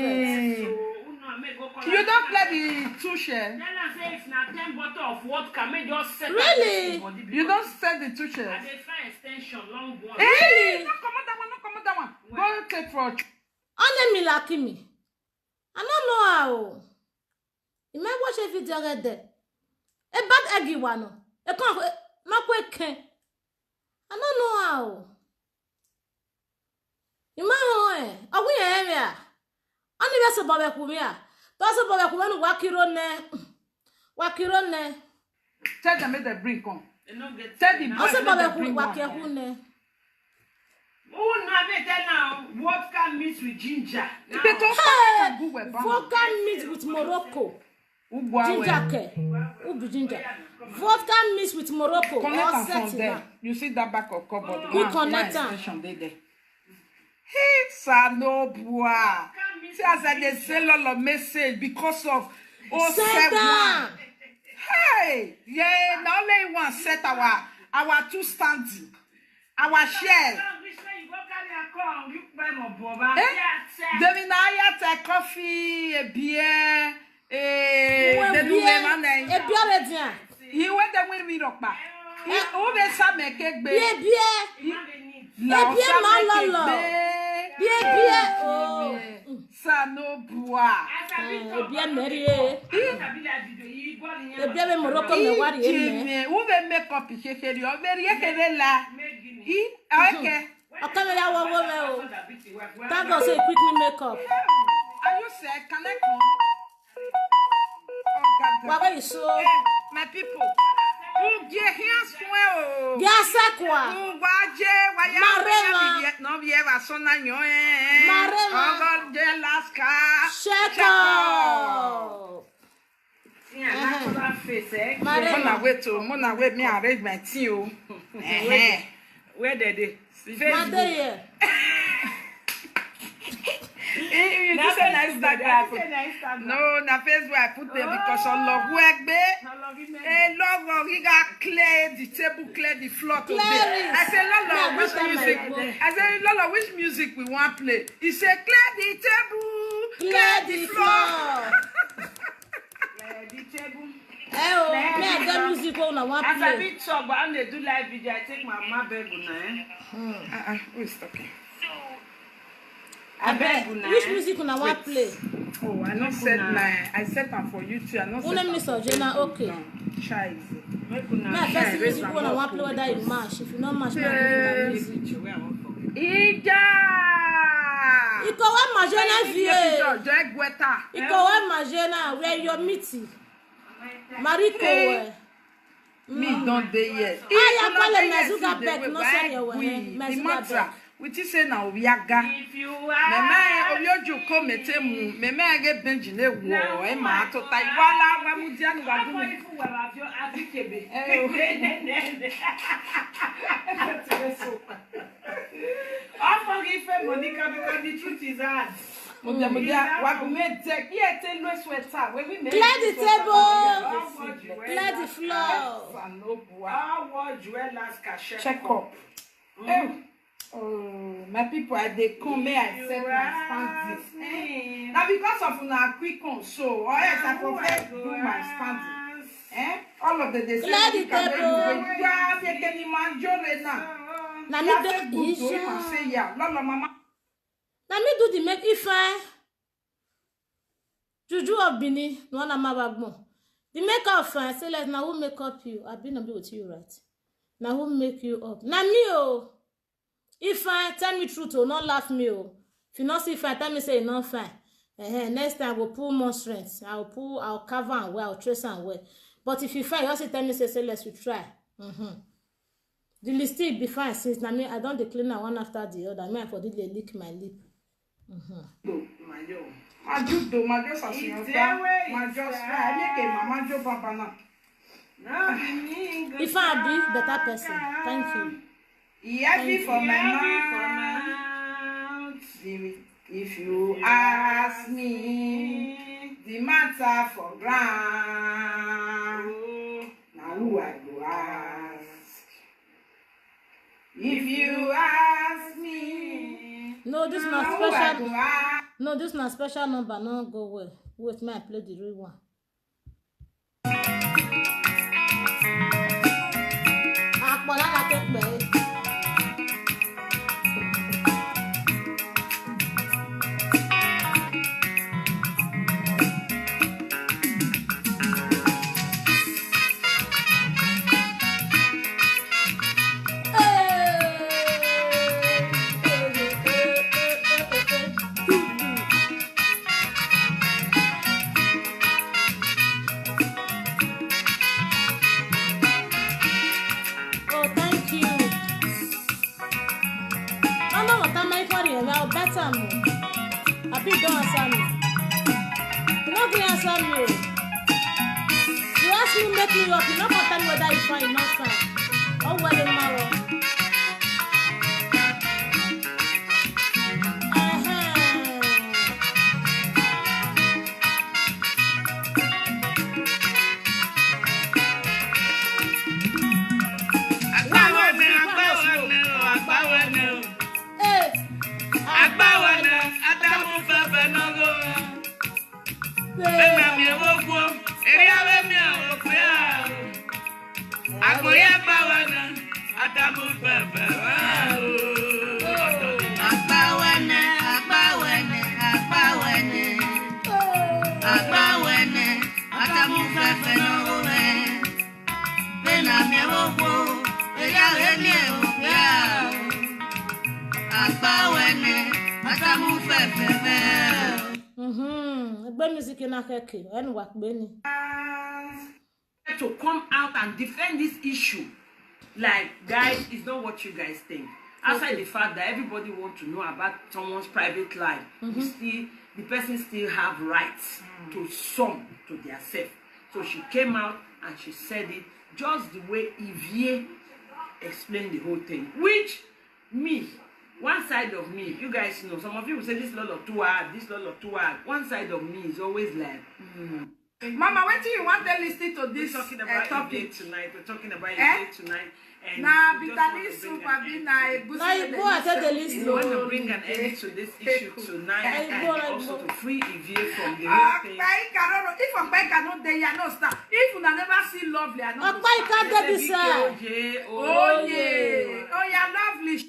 You don't play the two share. Then I say it's not 10 bottle of vodka. May just set Really? You don't sell the two shares. I dey find extension long one. Hey, no come on that one. Go take for Ane mi like me. I don't know how. You might watch a video right there. A bad eggy one. A con not quick. I don't know how. You might know. Are we area? Only that's about a kumia. That's about a woman wakirone. tell them make the bring come. They don't get Tell the Also boys about make a the bring one. wakirone. Oh, no, I bet now vodka mixed with ginger. Now, They don't fucking go with Vodka mixed with Morocco. Ugwa Ginger ke. Ubi ginger. Vodka mixed with Morocco. connect All am from set there. now. You see that back of cupboard. Who connect am? Extension dey there. Hey, Sanobua. See as I dey sell all of message because of Set 07. down. Hey, yeah, now only one set our two standing, our share. Then I had coffee, a beer, the new man. E biare dia. He went and win me rock back. He over some cake, Bie baby. bie. Bie oh. Sanobua. E bie merie. E bie be Morocco me wari e me. Who will make up his share? You're very la. He okay. Okame ya wo wo me o. Thank God say quick me make up. Are you say can I come? Oh Wa God. we so. My people. Who get here swell? Ya sakwa. Who waje waya? Marema. No be ever so na yo Marema. Oh God, the last car. Sheko. Mona wait me arrange my tea o. Where did they? Mother here. You just say na Instagram. No, na Facebook I put them because on love work be. Love we got clear the table, clear the floor today. I said, Lola, which music? I said, Lola, which music we want play? He said, clear the table, clear the floor. Clear the table. Me I get music on I want As I play. be talk, but I'm they do live video. I take my mama beg una. Who is talking? I I beg bet. una. Which music on I want play? Oh, I not set my. I set them for you too. I not set Una them miss for Ojena, you. okay. No, Chai. Make una. Me I Yeah, first raise music am on I up, want play whether you mash. If you not mash, me I give you my music. Where I want forget. Ija. Iko wa majena vie. Joy Guetta. Iko wa majena where your meeting. Mariko we. Me don't dey yet. ya pale Mezuga Beck, no say your way. The Mezuga matter. Beck. Which is say na obiaga. If you Meme are. obioju ko metemu. Meme age benji na wo. E ma to tai wala wa mu dia nu wa How gumi. if you were of your African? Offer give Monica because the truth is hard. Mudia wa gumi tek. Ye te no sweater. We make. Clear the table. Clear the floor. All what jewelers can Check up. Oh, my people, I they come may I set my standing. Now because of una quick on so, or else I prefer do my standing. All of the they Clear the table. Yeah, they can imagine now. Na me Yeah, do say good to him and say yeah. Lola mama. na me do the make Ife Juju of Bini no na mabagbon. The make up fine say like na who make up you. I be no be with you right. Na who make you up. Na me oh. If I tell me truth, oh, not laugh me, oh. If you not see fine, tell me say not fine. Next time I will pull more strength. I'll cover and wear, I'll trace and wear. But if you find, you also tell me say let's we try. The lipstick be fine since I mean I don't decline one after the other. I mean for did they lick my lip. Majo sasunyofa. Majo spa. Make a mama jo papa na. If I be better person, thank you. Heavy for my mouth. If you ask me the matter for ground, now who I go ask? If you ask me, No, this not now who I go special. ask? No, this not special number. No go well. Wait, may I play the real one. Akpọ̀lá take pẹ̀. Oh, thank you. Mama, what am I for you? Well, better mo. Happy don't answer me. You not going answer me. You ask me make me up. You not gonna tell me whether you fine or not fine. Oh, well, tomorrow. Hey, Egbe music na keke. Enu wa gbe ni. To come out and defend this issue. Like, guys, it's not what you guys think. Outside the fact that everybody wants to know about someone's private life, the person still have rights to some to themselves. So she came out and she said it just the way Yvie explained the whole thing, which me, one side of me, you guys know, some of you will say this lot of too hard, this lot of too hard. One side of me is always like, Mama, what do you want to listen to this talking about topic tonight? We're talking about it tonight. And Nah, we just bitterness want to soup, bring an Abi, end nah, to it. egusi Now you with go and tell the the list. We want to bring an end to this issue tonight and also to free Ivie from the whole thing. If Okpai cannot dey, you no start. If una never see Lovely, I know. Okpai can't do this, sir. Oh yeah, oh yeah, Lovely.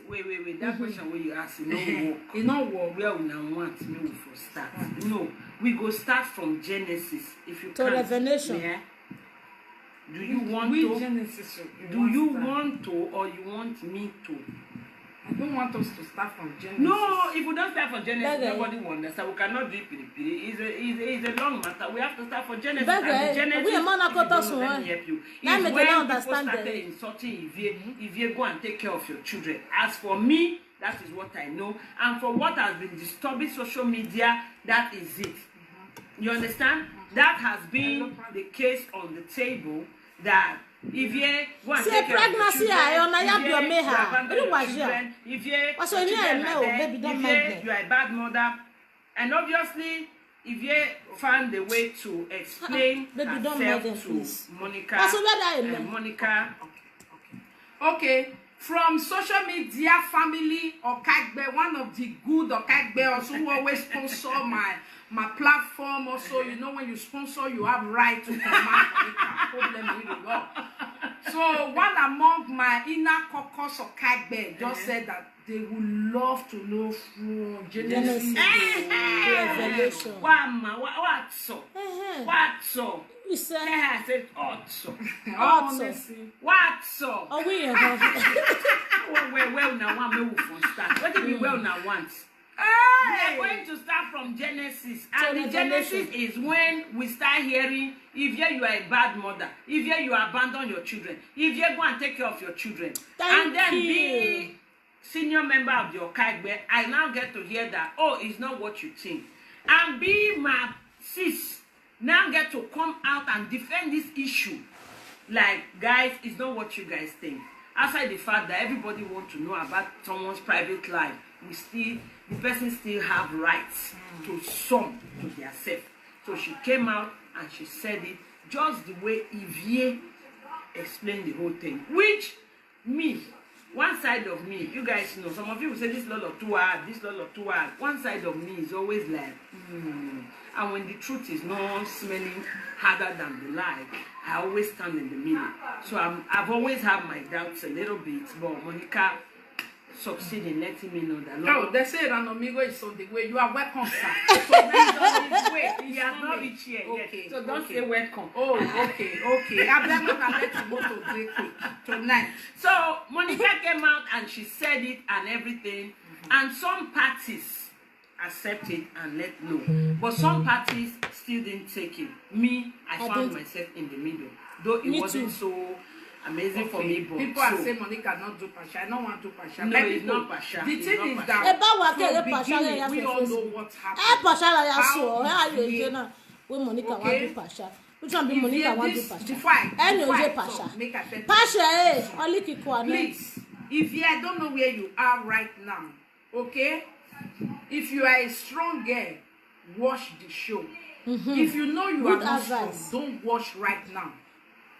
Wait. That question where you ask, you know, work. You know what? Where we now want me for start? No, we go start from Genesis. If you To can. Revelation. Yeah. Do you want We to? Genesis. Do you want to, or you want me to? I don't want us to start from Genesis. No, if we don't start from Genesis, Beggar. nobody will understand. We cannot do it piri. It's a long matter. We have to start from Genesis. Beggar, And Genesis, we are man if you don't know, akoto let me help you. Now It's make when you people understand started them. insulting Ivie, go and take care of your children. As for me, that is what I know. And for what has been disturbing social media, that is it. You understand? That has been the case on the table that if you want to See, take care of your pregnancy, children, I on, I have if your you meha. abandon You your was here. children, if you What's your children name? are No, there, baby, don't if mind them. you are a bad mother, and obviously if you found a way to explain Baby, don't mind herself them, to please. Monica, What's over there? Monica, Okay, from social media family Okagbe, one of the good Okagbe also who always sponsor my platform. Also, you know, when you sponsor, you have right to command problem with the law. So one among my inner caucus Okagbe just said that they would love to know from Genesis to Revelation. what so? You say, I said, what so? honestly. What so? oh, we are. Well, now one may from start. What do you well now want? Hey! We are going to start from Genesis. So And the Genesis is when we start hearing if you are a bad mother, if you abandon your children, if you go and take care of your children. Thank and then you. be senior member of your Okagbe, I now get to hear that, oh, it's not what you think. And be my sis, now get to come out and defend this issue. Like, guys, it's not what you guys think. Aside the fact that everybody wants to know about someone's private life, the person still have rights to some to themselves. So she came out and she said it just the way Ivie explained the whole thing. Which me, one side of me, you guys know, some of you will say this lot of too hard, this lot of too hard. One side of me is always like, And when the truth is not smelling harder than the lie, I always stand in the middle. So I've always had my doubts a little bit, but Monica succeeded in letting me know that. No, they say Ranomigo is on the way. You are welcome, sir. So he's on his way. He has not reached here yet. Okay, So don't okay. say welcome. Oh, okay. I'm not gonna let you go to Drake tonight. So Monica came out and she said it and everything, and some parties accept it and let know, but some parties still didn't take it. Me, I found myself in the middle, though it wasn't so amazing for me. But people are saying Monica not do pasha. I don't want to pasha. No, it's not pasha. The It's thing not is pasha. that Eba wa from ke beginning, pasha we ya all know Facebook. what happened. Pasha la ya so. How How you Ivie- dey now? We Monica want Okay. do pasha. Which one be Ivie, Monica want do this- pasha? before I pasha. talk, make I tell you. Pasha only kiko na. Please, if you I don't know where you are right now, okay? If you are a strong girl, watch the show. If you know you Good are not advice. strong, don't watch right now.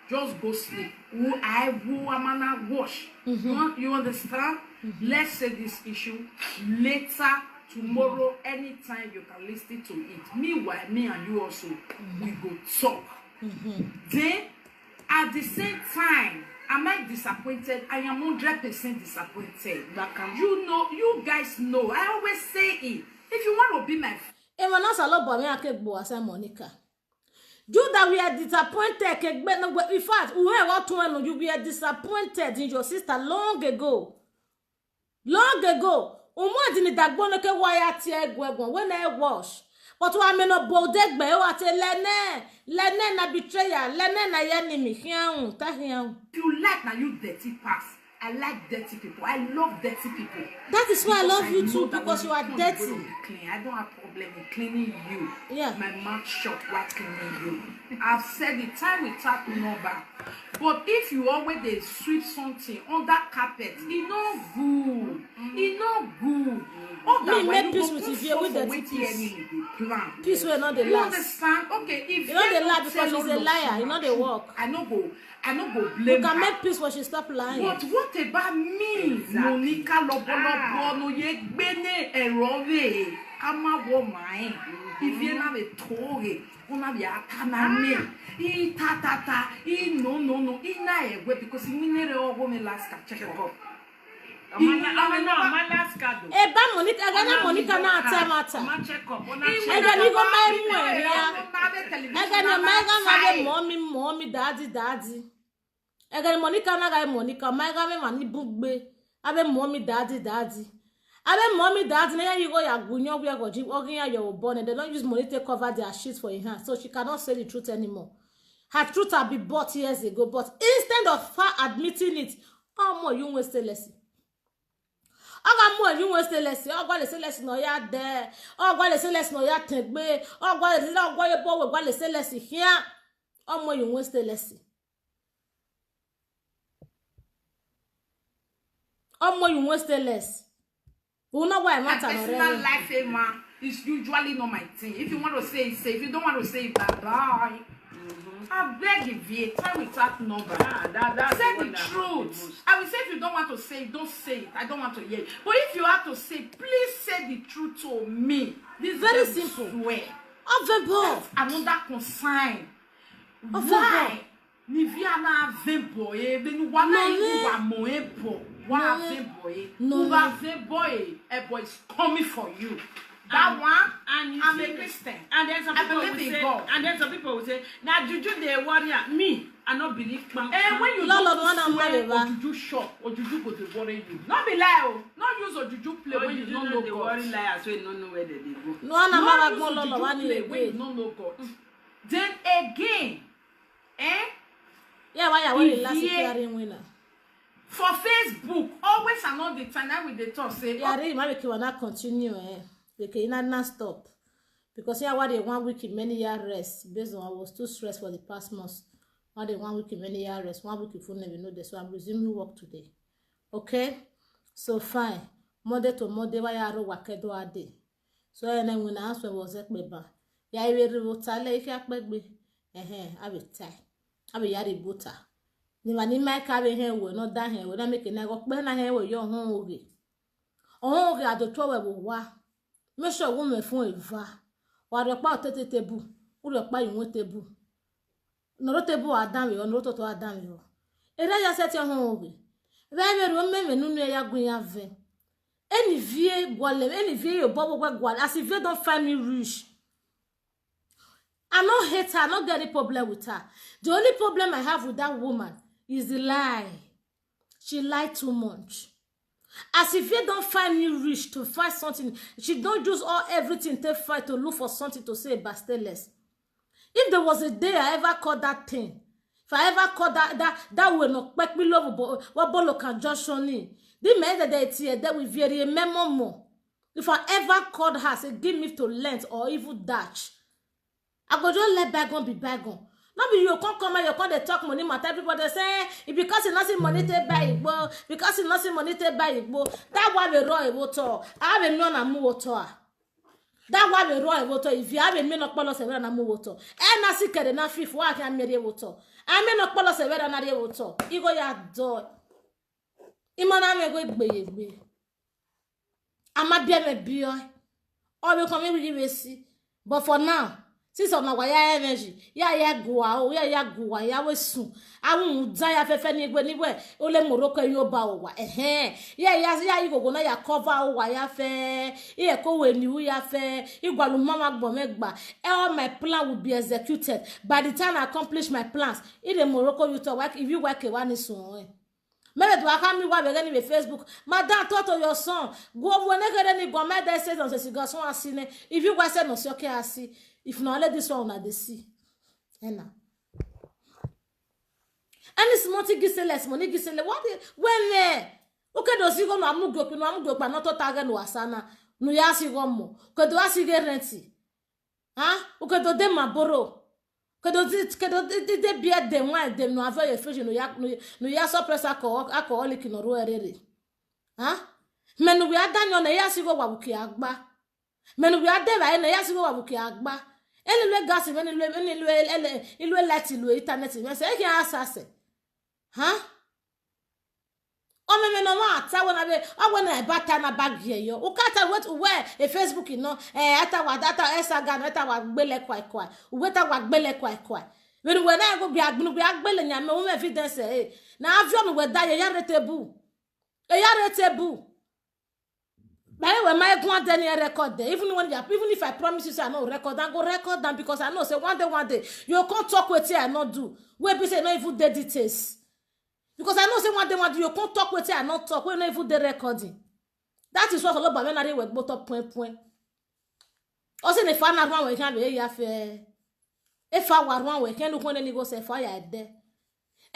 Just go sleep. Who am I wash? You understand? Let's say this issue later, tomorrow, anytime you can listen to it. Meanwhile, me and you also, we go talk. Then, at the same time, am I disappointed? I am 100% disappointed. You know, you guys know. I always say it. If you want to be my E wana salo bo me akegbo asa Monica. You that we are disappointed kegbe no in fact, we what to know you we are disappointed in your sister long ago. Long ago. Umo dini dagbo no ke waya ti egwegon when I wash. But wa me no bo degbe o ate lene na betrayer, lene na enemy hian ta hian. if you like now you dirty pass I like dirty people. I love dirty people. That is why I love you know too, that because when you are come, dirty. you're gonna be clean. I don't have problem in cleaning you. Yeah. My mouth shut while cleaning you. I've said the time we talk no back. But if you always dey sweep something under carpet, it no good. It no good. Me make peace with you with dirty peace. Peace will not the You last. understand? Okay, if You know they lie don't because tell she's a all of liar. You know they work. I no go blame You can her. make peace when she stop lying. But what about me? Monica lọ́bọ̀lọ́bọ̀ no ye gbene erove. Kama wo mai. If you na be toge, una be akana me. I ta. I no. I na egwe because we nere ogo me last check it up. Eba Monica, Gana Monica na atamata. Ega ni go mai mu eria. Ega ni mai ga ma be mommy, daddy. Ega ni Monica na ga Monica, mai ga me mani bugbe. Abe mommy, daddy. Abe mommy, daddy na you go ya gunyo we go ji ogin ya your born and they don't use money to cover their shit for her, so she cannot say the truth anymore. Her truth had been bought years ago, but instead of her admitting it, oh more you will say less. You want to less. Oh, God, say less. No, ya there. Oh, God, say less. No, ya take me. Oh, God, say no. God, say less here. Oh, more you want to less. Oh, more you want to less. You know why I'm not personal life, man, is usually not my thing. If you want to say it, say. If you don't want to say it, bye. I beg you, time we talk number. Say the truth. I will say if you don't want to say it, don't say it. I don't want to hear it. But if you have to say, please say the truth to me. This very is simple. Swear. Avebo. Another consign. Why? Nivia na avebo. Benu wana iwa moebo. Wa avebo. Uba avebo. A boy is coming for you. That one, and I'm a Christian. And then some people will say, God. and then some people will say, now juju they worry me. I not believe. When you Lord, don't one swear and or juju shop or juju go to worry you. Not be lie, oh. Not use or juju play when you don't know they God. worry liars, so you don't know where they go. No one am Not I use go or Lord juju one play when you again. don't know God. Then again, Yeah, why I want the If last ye- clearing winner. for Facebook, always and all the time now with the talk say, Yeah, really, my we not continue. They can not stop because yeah, what they 1 week in many year rest based on I was too stressed for the past months. What they 1 week in many year rest, 1 week if you never know this. So I'm resuming work today. Okay, so fine. Monday to Monday, why I work do a day. So and then when I asked was it beba, yeah, I will tell if you back me. I will tie. I will yari butter. Ni mani mai carry hair will not that hair will not make a nag when I hair with your home. Oh, I do throw a wa. Monsieur woman fún eva. Wa re pa tete tebu. O re pa iwon tebu. No tebu adam we, no to adam we. Era ya set your home. Ve ro me nu ya gun ya ve. Any vie gwale, any vie yo bobo gwale. As if you don't find me rich. I no hate her, I not get any problem with her. The only problem I have with that woman is the lie. She lied too much. As if you don't find me rich to find something, she don't use everything to fight to look for something to say about stainless. If there was a day I ever called that thing, if I ever called that will not make me love what bolo can just show me. The man that they will very memo more. If I ever called her, say give me to length or even dash, I go just let bygone be bygone. Not be you come and you come they talk money matter. Everybody say it because you not see money to buy it, but because you not see money to buy it, but that why we run a water. I have a non and move water. That why we run a water. If you have a men of polos and move water, and I see that enough fifth why I can marry water. I mean of polos and another water. You go your door. Imana me go be. I'm a be boy. Or we come in with see. But for now. Since on our energy, ya gua, ya we soon. I won't die of a anywhere. Ole Morocco, yo bow. Ya, you go na ya cover or ya fair. Here, go when you ya fair. You got mama bomegba. All my plan will be executed. By the time I accomplish my plans, in the Morocco, you to work if you work a one is soon. Maybe do I come me while again with Facebook? Madam, talk to your son. Go when I get any go, my dad says on the cigar, so I see. If you guys say no, so okay, I see. If not, let this one at the sea. Any smarty gisele, money gisele, what when there? Okay, does he go no amugo pa not target no asana, no yasi gomo, kedo asi renti. Okay, do dem maboro. Kedo de bia dem why dem no avoid your fish no ya suppress alcoholic no ro erere. Menu we adanyo na yasi go wabuki agba. Menu we adeva na yasi go wabuki agba. Anyway, gas, anyway, let you internet. I say, I can't assassin. Oh, me no ma. I want a batana bag here. Yo, ukata what where a Facebook, you know. Ata wa data esagan. Ata wa bele kwai. Weta wa bele kwai. When I go be agbele nyame wo evidence eh. Na avio me we da ye retebu. E ya retebu. But when my one day record there, even if I promise you say I no record, I go record them because I know say one day you can't talk with it I not do. Where be say no even the details. Because I know say one day you can't talk with it I not talk. We no even the recording. That is what a lot of men are work both up point. Also the final one we can be here fair. If I were one we can look when any go say fire there.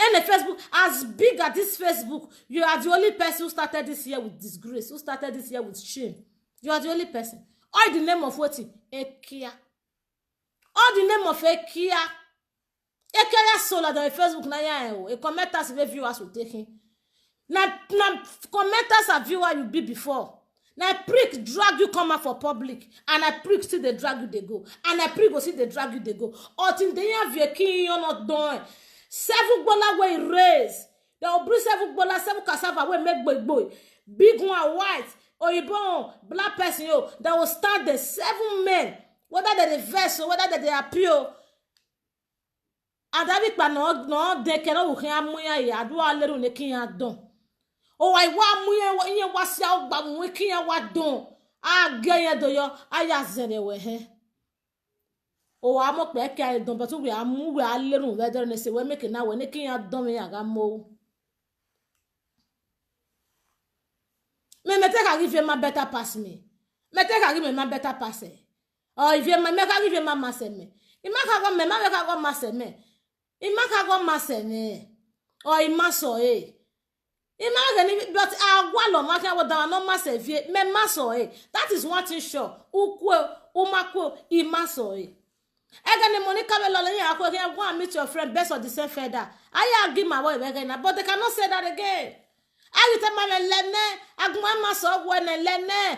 And the Facebook, as big as this Facebook, you are the only person who started this year with disgrace, who started this year with shame. You are the only person. All the name of what? Ekia. All the name of Ekia. Ekia solar on Facebook na ya a commenters and viewers will take him. Na commenters and viewers you be before. Now prick drag you come out for public, and I prick see the drag you they go, and I prick go see the drag you they go. Until they have your king you're not done. 7 bola way raise. They will bring 7 bola, 7 cassava way make boy. Big one white, or you born black person yo. That will start the 7 men, whether they the vessel, whether they appeal. And that be no they cannot look at muya ya do a little nekin ya don. Oh I want muya in was ya ba wiki ya wa don. Ah gaya do yo aya zene we he. Oh, I'm up back at them, but we are moving a little weather and say, we're making now when they can't dummy a gamo. Me take a give you my better pass me. Me take a give me my better pass. Or if you make a give you my mass me. You make a go me, make a go mass me. You make a go mass me. Or you mass or eh. Imagine, but I want to make what down no mass me mass or eh. That is what is sure. Ukwe, umakwe, imaso eh. Again, Monica will go and meet your friend best of the same feather. I give my wife again, but they cannot say that again. I will tell my lene, Agmama so when lene,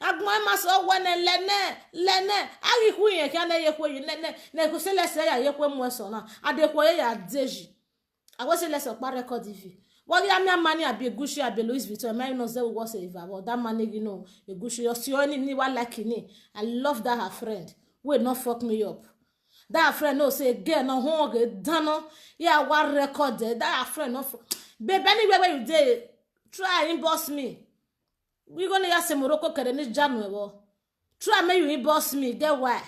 Agmama so when lene. I will queen, can I equate Necusella say I equate Mossona, I dequay at Deji. I was a less of my record if you. Well, you have money, I be a Gucci, I be Louis Vuitton. My nose was a about that money, you know, a Gucci, you're only one like me. I love that her friend. Wait, not fuck me up. That friend no say again no hunger dano. Yeah, what recorded. That friend no babe anywhere where you did try inbox me. We gonna hear some Morocco Kereni January. Try me you inbox me. Get why?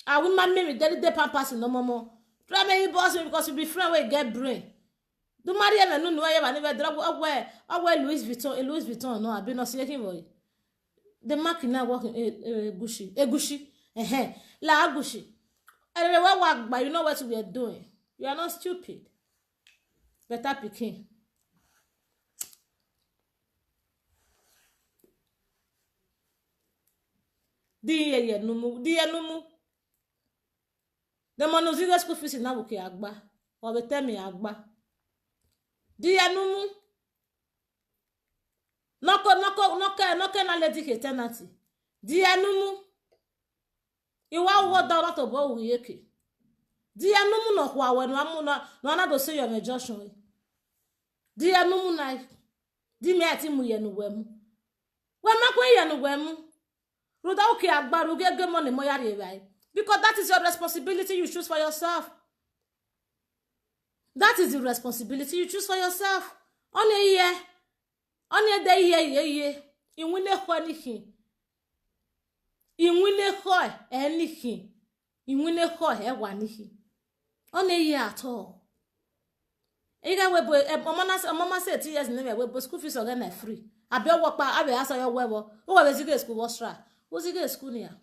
I will my me daily pampas no more. Try me inbox me because you be friend where you get brain. Do marry me no know you never drop away Louis Vuitton no I be not seeking for it. The market now working Gucci. La Gucci. And we work, but you know what we are doing. You are not stupid. Better picking. Diye numu. The man who's in school fees in Nabuki Agba. Or the tell me Agba. Diye numu. Noko na lady tenancy. Diye numu. Iwa wo da lot of bo yeke. Diye numu no kwa we no amu no na do say your mejotion. Diye numu na. Di me ati mu ye no wemu. We makwe ye no wemu. Ruda uki agbaru gege money mo yare bai. Because that is your responsibility you choose for yourself. That is the responsibility you choose for yourself. Only ye. Only day ye. In winne ho anything. In winne ho anything. In winne ho anything. Only ye at all. Ega we mama say 2 years name we school fees again free. Abi work pa abi asa your webo. Who we zige school was try. Who zige school nia.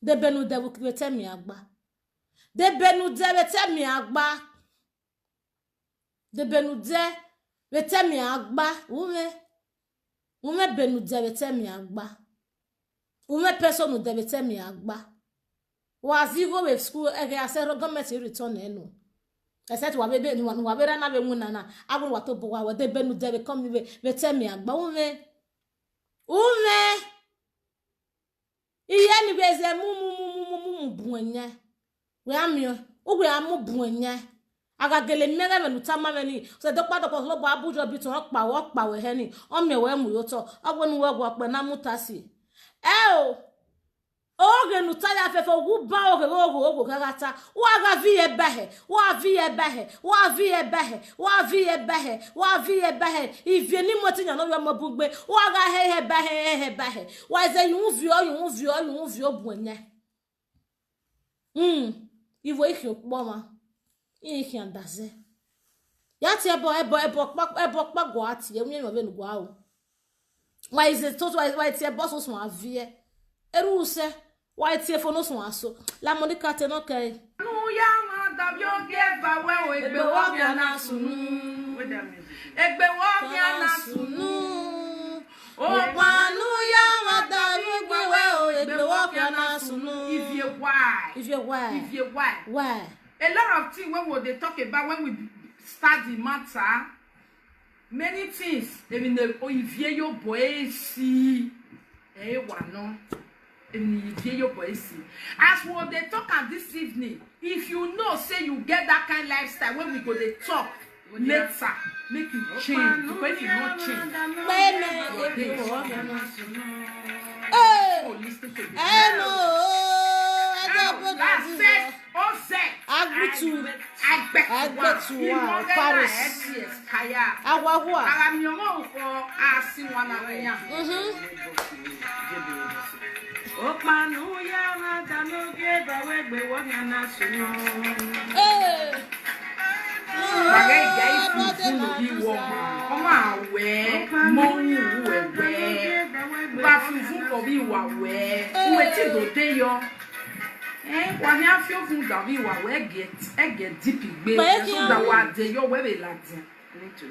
De benu de we tell me agba. De benu de we tell me agba. de benude betemi agba ume benude betemi agba ume person de betemi agba wazi go with school ege asero government return enu except wa bebe ni wa bere na be nwuna na agun wa to bo wa de benude be come betemi agba ume iye ni beze mu buenya we amio ogwe amu buenya agagele mmega melu tama ni so de pado ko lobo abujo bi ton pa we he ni o me we mu yo to agbonu we gwo pe na mutasi oge nutaya fefe ogu ba ogo kagata wa ga vi e behe ivie ni motinya no we mabugbe wa ga he behe wa ze yun vio buenya ivo ikhi okpoma ikhi andaze ya ti ebo kpagwo ati enwe me benu gwa o wa is it to wa ti ebo so avie eruse wa ti efo no so aso la monica te no kai nu ya ma da bi o geva we o egbe wo bia na sunu egbe wo bia na sunu o panu ya ma da bi egbe we o egbe wo bia na sunu if you why a lot of things when they talk about when we start the matter many things I mean if you boy see wano as what they talk at this evening, if you know say you get that kind of lifestyle when we go they talk later make you change because if you not change Paris Agwagwa Opanu ya madano geba wegbe wanya na suno. Bagay guys funu bi wo ma we mo we ba fufu ko bi wa we ti do te yo wa ni afio fun da bi wa we get deep igbe so that wa de yo we be lati.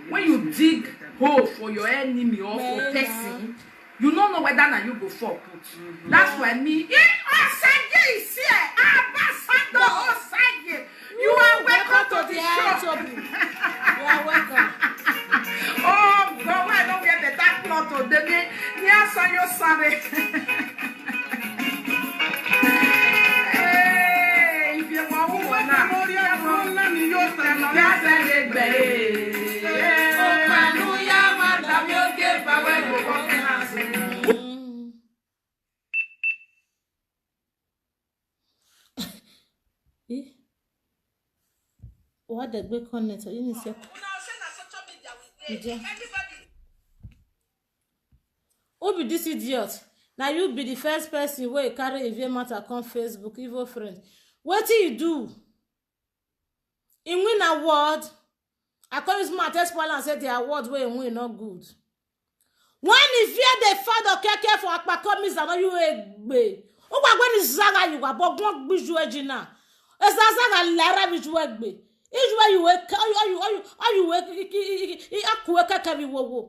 When you dig hole for your enemy or for person, you don't know whether na you go fall put. That's why me Osage is here. Ambassador Osage. You are welcome to the show. You are welcome. Oh God, I don't get the dark plot of the day. Yes, I know sorry. Hey, if you want to let me use the what the big connect you need to who be this idiot? Now you be the first person where you carry a VM matter come Facebook, evil friend. What do you do? In win award, I call this my test and said the award where you win not good. When if you the father keke for akpakomis and you egbe. O gba when is zaga you gba but won gbiju ejina. E zaga lara biju egbe. Is where you work you akuwe keke bi wowo.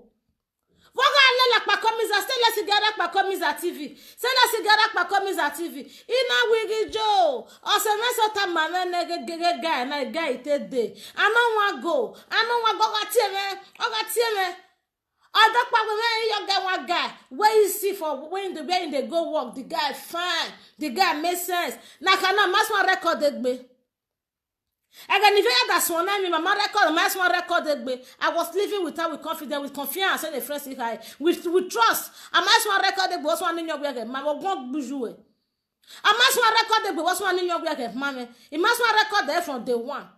Voga lela akpakomis stay la sigara akpakomis TV. Say la sigara akpakomis TV. Ina wigi jo. O se meso ta mama nege guy na guy te dey. I no wan go ga tie me. Adakpa when you get one guy where you see for when they go work the guy fine the guy makes sense na kana mas one record egbe again if you that one me mama record mas one record egbe I was living with her with confidence with confiance and the friends with trust I mas one record egbe was one in your way mama won't buju I mas one record egbe was one in your way mama it mas one record there from day one.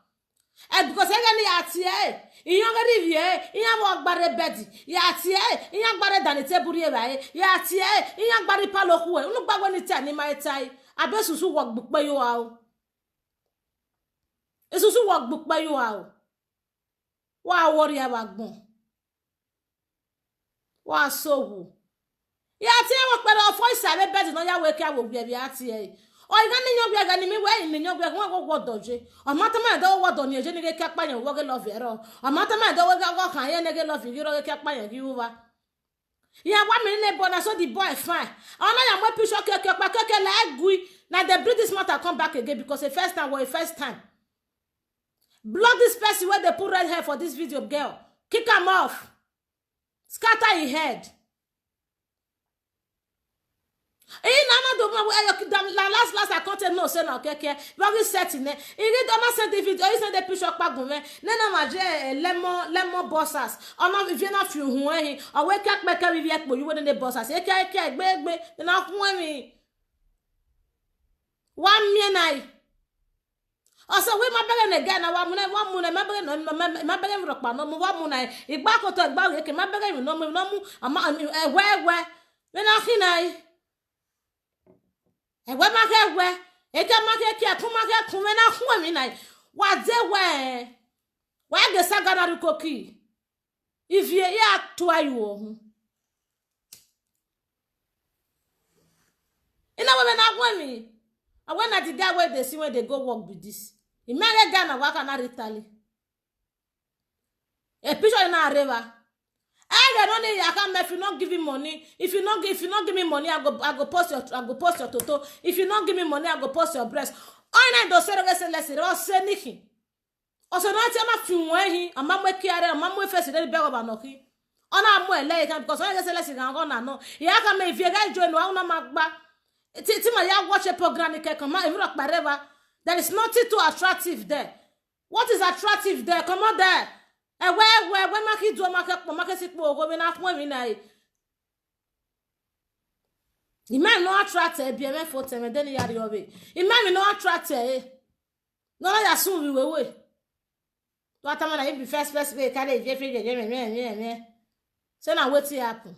And because any atie, iyan rivier, iyan wo gbare bedi, ya atie, iyan gbare dan table ye bae, ya atie, iyan gbare paloku e, unu gbagbo ni ti ani mai tai, abesusu wo gbupe yo a o. Esusu wo gbupe yo a o. Wa wori abagbon. Wa sowu. Ya atie wo pere ofo isabe bedi no ya we ki awo bi atie. ga ni nyogbe ga ni mi we ni nyogbe ga wo wodoje o mata ma do wodo ni eje ni ke kapa yan wo ge love ero o mata ma do we ga go kan ye ne ge love gi ro ge kapa yan gi uva ya wa mi ne bona so the boy fine ona ya mo picture ke pa ke la egui na the British matter come back again because the first time block this person where they put red hair for this video girl kick him off scatter his head. Last I can't no say no okay very setting it don't send the video you send the picture pa gun me na ma je lemon bossas ona vi na fi hu ehin o we ka pe ka vi epo you we the bossas e ka egbe na hu mi 1 minute also we ma bere na ga na wa mu na ma bere mi ropa no mu wa mu na igba ko to igba we ke ma bere mi no mu ama we na hinai ewe ma ke we e ka ma ke ku ma ke ku me na hu mi na wa de we ge sagana ru koki if ye ya to ayu ohun ina we na hu mi when na the guy where they see when they go work with this imere Ghana waka na ritali a picture in a river I don't need I can if you not give me money if you not give me money I go post your toto if you not give me money I go post your breast I do say less o say niki o so not ma fi won hin ama mo kiare ama mo face dey be over no ki ona mo ele kan because I say less kan go na no ya ka me if you guys join wa una magba ti ma ya watch a program ke come even rock pareva there is nothing too attractive there. What is attractive there? Come on there. Where ma ki do ma ke si po go me na fun mi na e. The man no attracted be me for them then yari obe. The man no attracted no ya sun we. To atama na be first way carry je free me. So na wetin happen.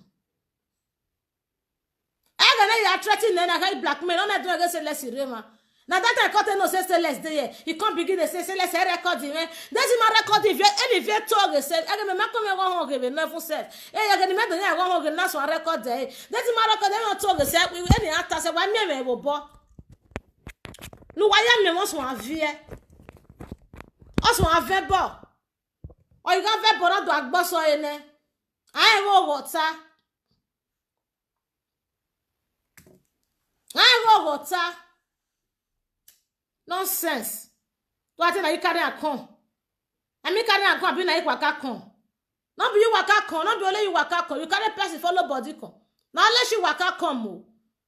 Na you attracting then I blackmail on that do against less rema now that I cut no say less there he can't begin to say less record him that's my record if you talk say I me come go home give no self you get me don go home na so record there that's my record dem talk say we any actor say wa me bo bo no wa ya me mo so avie o so ave bo o you ga ve bo na do agbo so ene I wo water water nonsense to ati na you carry akon and me carry akon abi na you waka kon no be you waka kon no be only you waka kon you carry person follow body kon na unless you waka kon mo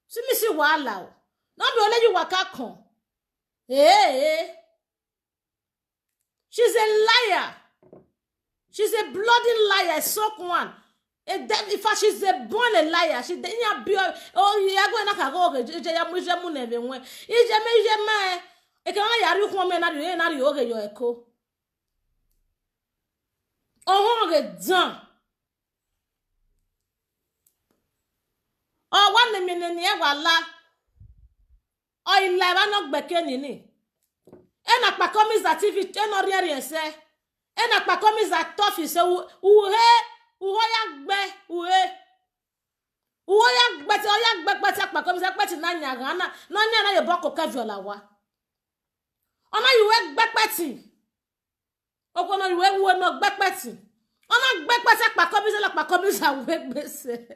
see me see wahala o no be only you waka kon she's a liar she's a bloody liar sock one. In fact, she's a born a liar. She didn't be you go na ka go je ya mu neve nwe. Ije me. E ka na yari hu me na ri oge yo eko. Oh ge dan. Oh one me ni e wala. Oh ila ba no gbeke ni ni. E na pa komi za TV e no ri ri se. E na pa komi za tofi se uhoya gbe ti oya gbe pete pa ko mi se pete na nyaga na ye boko kaviola wa ona iwe gbe pete okono iwe wo no gbe pete ona gbe pete pa ko mi se la pa ko mi sa we gbese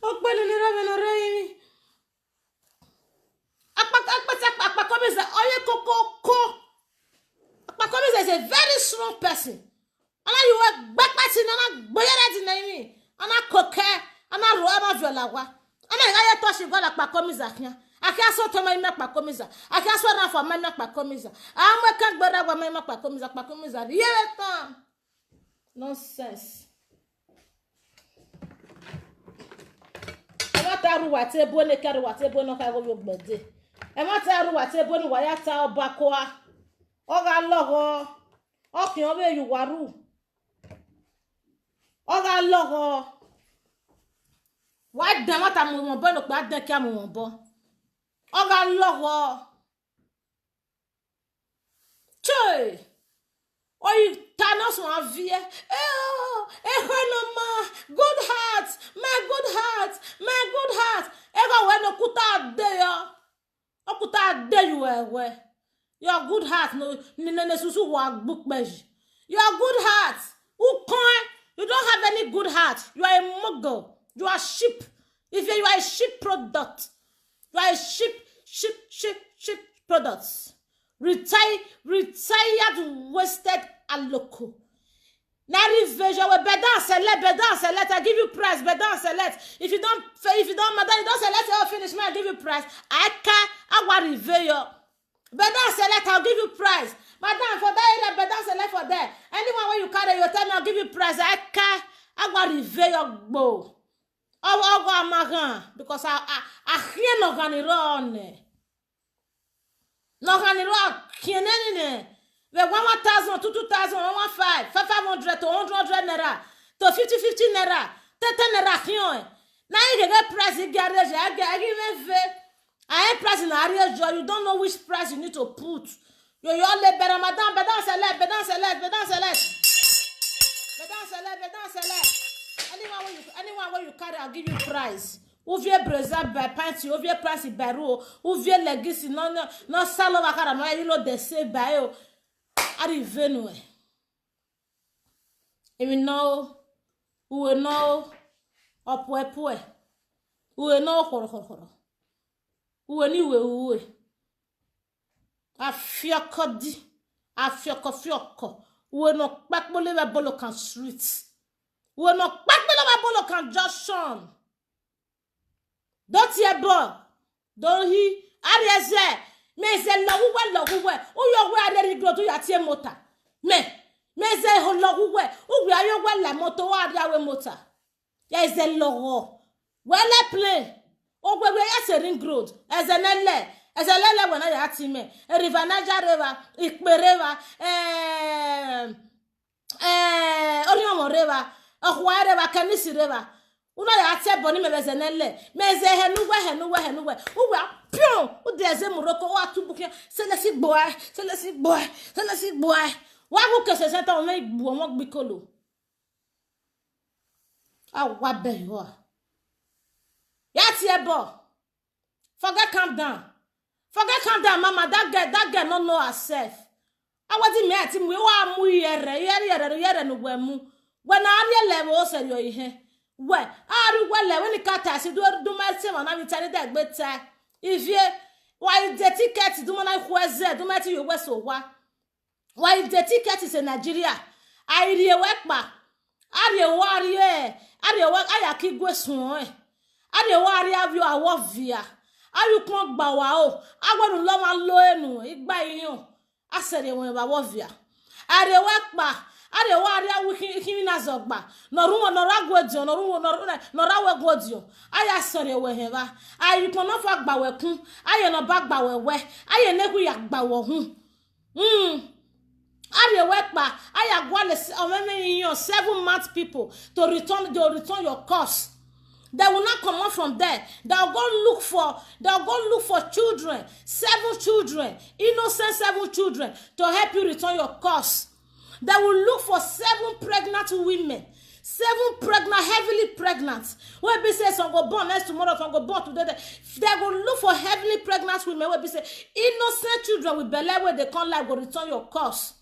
Okpele ni ra me no re apa komi oye koko apa komi is a very strong person ana you work back party na gboyere di na mi ana koke ana ro ama viola wa ana ya to se gola pa komi za kian akia so to ma pa komi za akia so na for ma pa komi za ama kan gbera wa ma pa komi za ye tan nonsense. Taru wate bo ne kare wate bo no ka go yogbede e ma taru wate bo ni waya ta oba ko a o ga logo o ki o be yuwaru o ga logo wa dan mata mo mo bo no pa dan ki amu mo bo o ga logo Choy. Or you turn us one vie. Good heart. My good heart. My good heart. Ego when no kuta de yo. O kuta de you we. Your good heart no susu wa book beji. Your good heart. Who can? You don't have any good heart. You are a muggle. You are sheep. If you are a sheep product, you are a sheep products. Retired, wasted, and local. Now vision we bedan select. I give you price, bedan select. If you don't, madam, you don't select, I'll finish me. I give you price. I want reveal. Bedan select, I'll give you price. Madam, for that, bedan select for that. Anyone when you carry your time, I'll give you price. I want reveal go. Because I hear no ganirone. No ganirone, kienene. We 1,000, 2,000, 1,500, 500 to 100 naira, to 50 naira, 10 naira kion. Now you get price in garage. I ain't price in area joy. You don't know which price you need to put. You all le better, madam, bedan select. Anyone when you carry, I'll give you price. Ouvie breza by panty, ouvie price baro, ouvie legacy, no salo wakara, no you de se bayo. Arrive no. And we know, who will know, opwe. Who will know, horo. Who will anyway, a fiocodi, a fiocco. Who will not back boliva bolokan streets. Who will not back boliva bolokan junction. Don't hear boy. Don't he? Arieze. Me se loguwe. Uyo we aderi go to ya tie motor. Me se ho loguwe. Uwe ayo we la moto wa dia we motor. Ya is a logo. We le play. Ogwe we ya se ring road. Ezenele when I ati me. River Niger river, Ikpe river, Oriomo river, Ohwa river, Kanisi river. Una ya ati boni me bezenele. Me ze henuwe. Uwe pion. Udeze Morocco wa tubuke. Selesi boy. Wa go kese senta o me bu o gbikolo. Wa be yo. Ya ti ebo. Forget calm down, mama. That girl no know herself. I was in me ati we wa mu yere no wemu. When I level o se yo ihe. We ari wele when kata si do ma se na mi tani da gbeta. If you why the ticket do na kweze do ma ti yo we so wa. Why the ticket is in Nigeria. I ri wekpa. Ari wa ayaki gwesun e. Ari wa ari avio awovia. Ayu kon gba wa o agbodu lo ma lo enu igba iyan asere won ba wo via arewa pa arewa ari awu kimi na zogba no ruwo no ragwodio no rawe gwodio aya sore we heba ayu kon no fa gba we kun aye no ba gba we aye neku ya gba wo hun arewa pa aya gwale o meme iyan 7 months people to return your cost. They will not come out from there. They'll go look for children, 7 children, innocent 7 children, to help you return your cost. They will look for 7 pregnant women, 7 pregnant, heavily pregnant. Where be say some go born next tomorrow, some go born today. They will look for heavily pregnant women. Where be say innocent children with belly where they can't like will return your cost.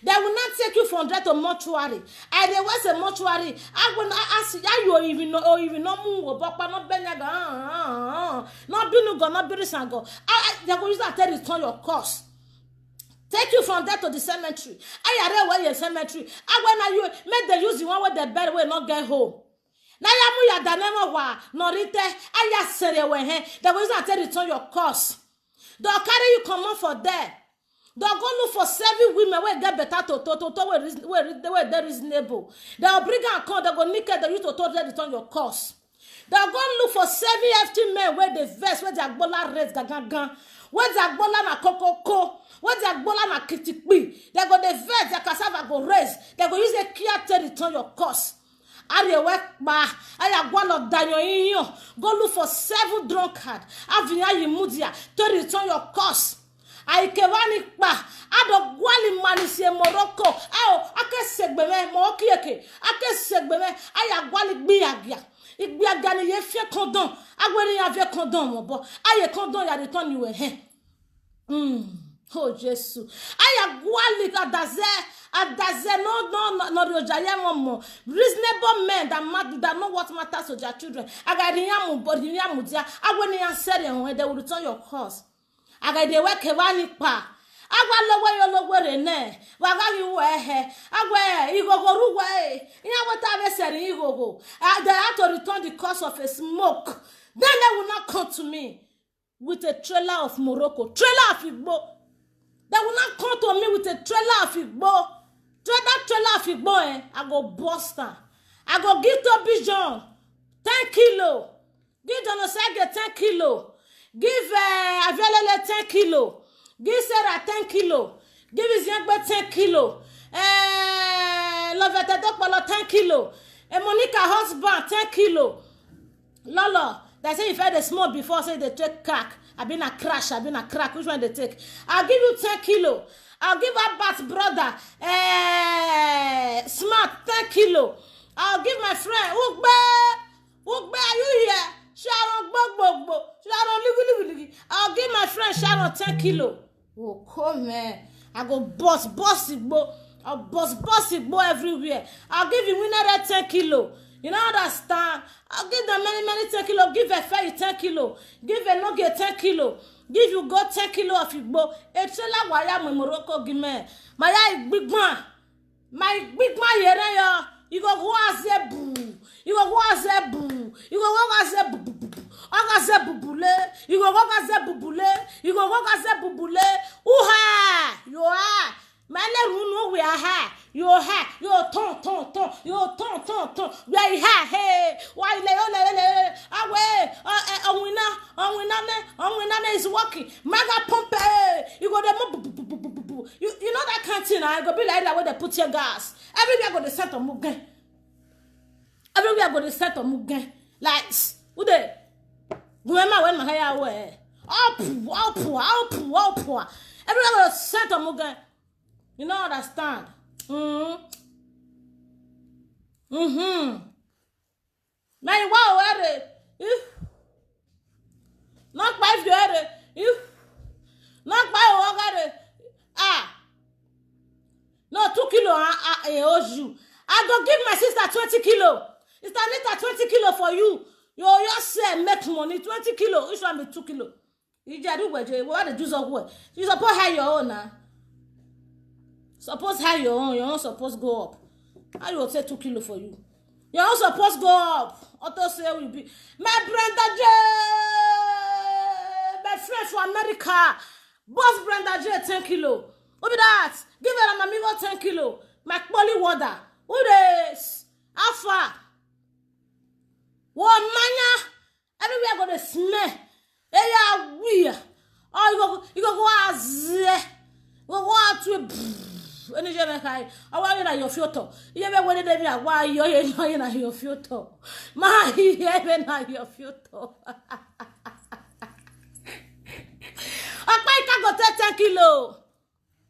They will not take you from there to mortuary. And there was a mortuary. I will not ask you even no move, but not benyaga. Not do no go, not be sango. They will use that to return your cost. Take you from there to the cemetery. I are where your cemetery. I when you make the use the one where the bed will not get home. Now you ya danema wa norite. I ya sere we he. They will use that to return your cost. They'll carry you come on for there. They'll go look for 7 women where get better where they reasonable. They'll bring and come, they'll go naked, they use to totally return your cost. They'll go look for 7 FT men where they vest, where their bola red gagan, where their bola na kokoko, where their bola na kitikpi. They go the vest, their cassava go raise. They go use a care to return your cost. Go look for 7 drunkard. Avinya Yimudia to return your cost. aikevani pa ado gwali manisie Morocco ake segbeme mo kieke ake segbeme aya gwali gbiagia igbiaga ni ye fie condom agwere ya vie condom mo bo aye condom ya return you he oh Jesus aya gwali adaze no rojaye mo reasonable men that know what matters to their children agadi yamu body yamu dia agwene ya sere won they will return your course agade we kevani pa agwa lowo re ne waga yi we he agwa igogoru we ina wata be sere igogo they have to return the cost of a smoke then they will not come to me with a trailer of Morocco trailer of Igbo. They will not come to me with a trailer of Igbo. That trailer of Igbo, I go bust her. I go give to Bijan 10 kilo. Give Donosage 10 kilo. Give Avialele 10 kilo. Give Sarah 10 kilo. Give his young boy 10 kilo. Lovete Dokpolo 10 kilo. Monica husband 10 kilo. Lolo, they say if I had a small before, say they take crack. I've been a crack. Which one they take? I'll give you 10 kilo. I'll give her Bat's brother, Smart, 10 kilo. I'll give my friend, Ugbe, are you here? Sharon, Bog. Sharon, Ligi. I'll give my friend Sharon 10 kilo. Oh, come man. I go boss Igbo. I'll boss Igbo everywhere. I'll give you winner 10 kilo. You know understand? I'll give them many 10 kilo. Give a fair 10 kilo. Give a nugget 10 kilo. Give you go 10 kilo of Igbo. It's a wire me Morocco give me. My big man. My big man here ya. You go go as a boo. You go go as a boo. You go go as a boo. Agaze bubule. You go go as a bubule. You go go as a bubule. Uha. You are. Mane runu we are ha. Your hair, your ton, your ton. Where you hair, hey, why le, away, on is walking. Maga pump, you go the you know that canteen, I go be like that where they put your gas. Everywhere go the set of mugen. Everywhere go the set of mugen. Like, who they? Remember when my hair away? Up. Everywhere go the set of mugen. You know understand? Man, wow, not by you not by no 2 kilo. I go give my sister 20 kilo. It's a 20 kilo for you. You just say make money 20 kilo. Which one be 2 kilo? You just do what the juice of what? You suppose have your own now. Suppose have your own supposed go up. How you will say 2 kilo for you? Your own supposed go up. Auto say will be my Brenda J. My friend from America. Boss Brenda J 10 kilo. Who be that? Give her an amigo 10 kilo. My Polly water. Who this? Alpha. One mania. Everywhere go the smell. Hey, yeah, weird. Oh, you go as go out to any jeme kai awa na your filter you be when dey me why you na your filter ma you na your filter apai ka go 10 kilo.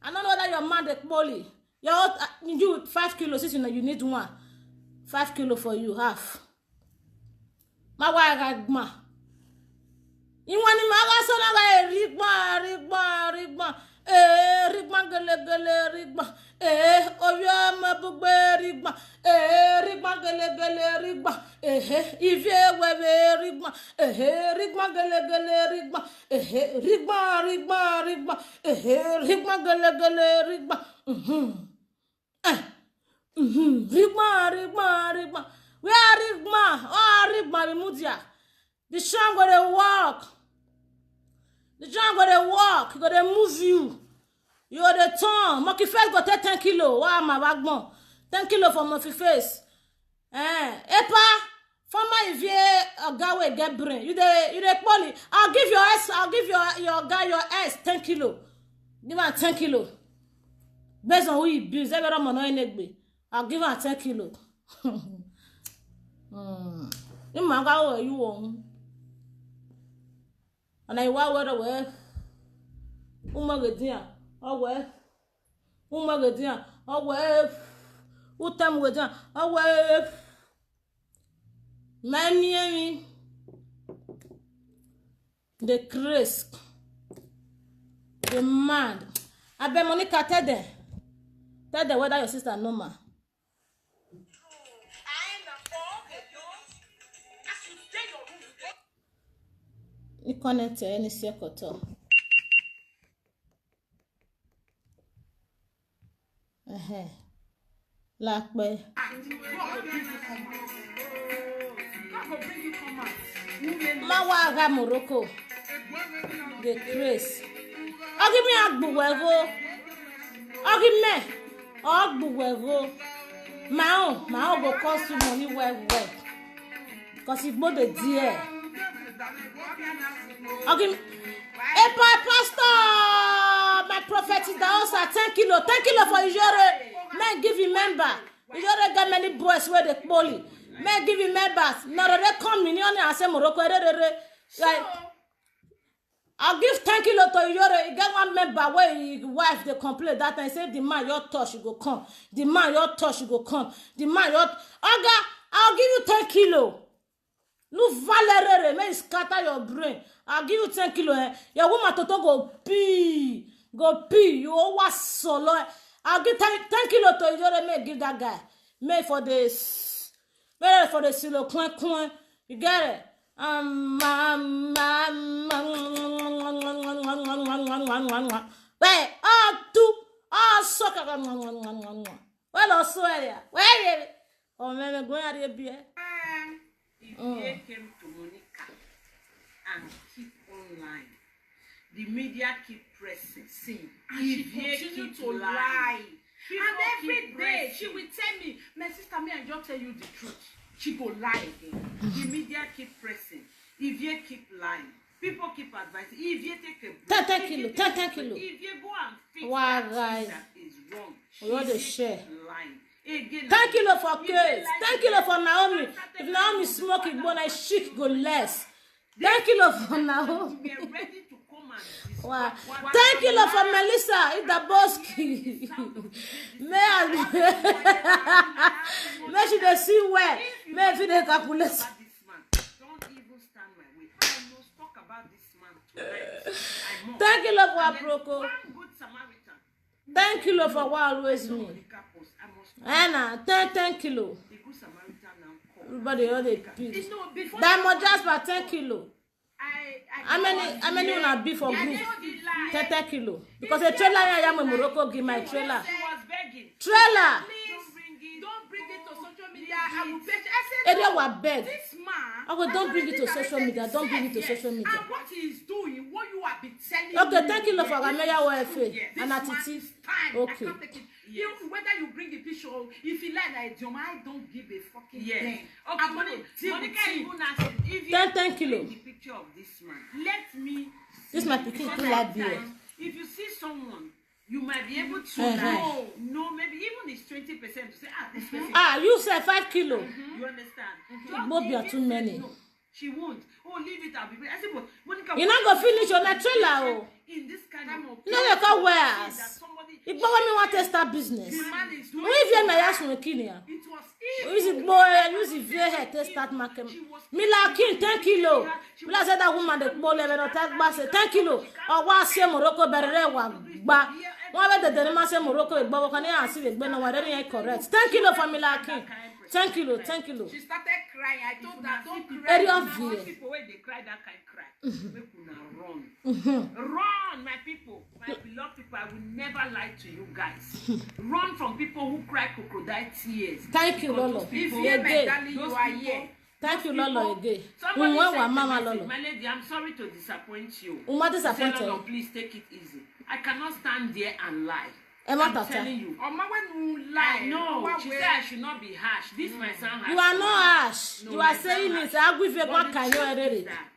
I don't know whether your man dey poly you 5 kilo since you need one 5 kilo for you half ma wa ga ma inwani ma ga so na ga rigba rigba gele rigba oyo ma bugbe rigba rigba gele rigba ivie wewe rigba rigba gele rigba rigba rigba gele rigba rigba where rigba mudia the song go dey walk. The drum go dey walk, go dey move you. You go dey turn. Monkey face go take 10 kilo. Wow, my backbone. 10 kilo for monkey face. Epa, former ivie oga we get brain. You dey poly. I'll give your guy your ass 10 kilo. Give her 10 kilo. Based on who you abuse, every man no enegbe. I'll give her 10 kilo. You man go you want. And I wa where Umagedia, away. Umagedia, away. Utamwedia, away. Many the Chris, the man. I bet Monica tell them whether your sister normal. You connect to any circle. Like boy. Mawaga Morocco. The Chris. Oh, give me a buwego. Oh, give me. Oh, buwego. My own go cost you money well. Because if both the dear. Oh, give me. Hey, pastor. My prophet is the also 10 kilo. 10 kilo for Ijore. Man, give him member. Ijore got many boys where they poly. Man, give him members. No, they come in and say Morocco. Like, I'll give 10 kilo to Ijore. You get one member where his wife they complain that time. Say the man your touch you go come. The man your touch you go come. The man your Oga, I'll give you 10 kilo. No valere, may scatter your brain. I'll give you 10 kilo. Your woman toto go pee. You always solo. I'll give 10 kilo to Ijore. May give that guy. May for this. May for the silo coin. You get it? Wait, soccer. Well, also, where? Oh, man, going out here, beer. If they came to Monica and keep online, the media keep pressing. See, And she continue to lie. And every day she will tell me, my sister, me I just tell you the truth. She go lie again. The media keep pressing. If you keep lying, people keep advising. If you take a 10 kilo. if you go and fix that is wrong, What the share? lying. Again, 10 kilo for kids. 10 kilo for Naomi. If Naomi smoking, but I shit go less. 10 kilo for Naomi. we are ready to come and discuss. Wow. 10 kilo for Melissa. It's the boss. May she dey see where. May if they calculate. This man, don't even stand my way. I must talk about this man tonight. I must. 10 kilo for And then Aproko. one good Samaritan. 10 kilo for what always me. I must. Anna, 10 kilo. The good Samaritan now call. Everybody all the pills. No, before Diamond Jasper 10 kilo. I How many una be for group? lie. 10 kilo. Because a trailer I am in Morocco give my trailer. She was begging. Trailer. Don't bring it to social media. I will pay. I said, Area wa beg. this man. I go don't bring it to social media. Don't bring it to social media. And what he is doing, what you have been telling Okay, me. 10 kilo for Gameya WFA. This And man Atiti. is time. Okay. I can't take it. You, whether you bring the picture or if you like that, I don't give a fucking Yes. thing. Okay, I'm gonna deal Monica with even him. asked if you 10 kilo. bring the picture of this man, let me. This my pikin Because too like beer. sometimes, if you see someone, you might be able to Uh-huh. know, maybe even it's 20% to say, this person. Ah, you say 5 kilo. You understand? Just Both leave are it, too say, many. No, she won't. Oh, leave it. I'll be. I said, but Monica. You what not go is finish the on that trailer, oh. In this kind of. You know you can't wear that us. somebody- If when me want to start business. The man is doing. We if na yasu me kinia. It was Use it boy, use it very head to start market. Me like king 10 kilo. Me like say that woman the boy level no take back say 10 kilo. Or wa se Morocco berere wa gba. One be the ma say Morocco e gba kan ya see we gbe no wa dey correct. 10 kilo for me like king. 10 kilo. She started crying. I told her, don't cry. Area of Most fear. people when they cry that kind cry, make una run. Run, my people, my beloved people. I will never lie to you guys. Run from people who cry crocodile tears. Thank you, Because Lolo. those people- If you Again. darling, you Those are people- here. Thank you, Lolo, again. Somebody Unwa said wa to mama me, Lolo. my lady, I'm sorry to disappoint you. Uma I said, disappointed. Lolo, please take it easy. I cannot stand there and lie. Emma I'm Tata. telling you. Mama, when you I lie, know. She said I should not be harsh. This might sound harsh. You are no ash. No, You are my saying son it. has- I give you But one the kind truth of is that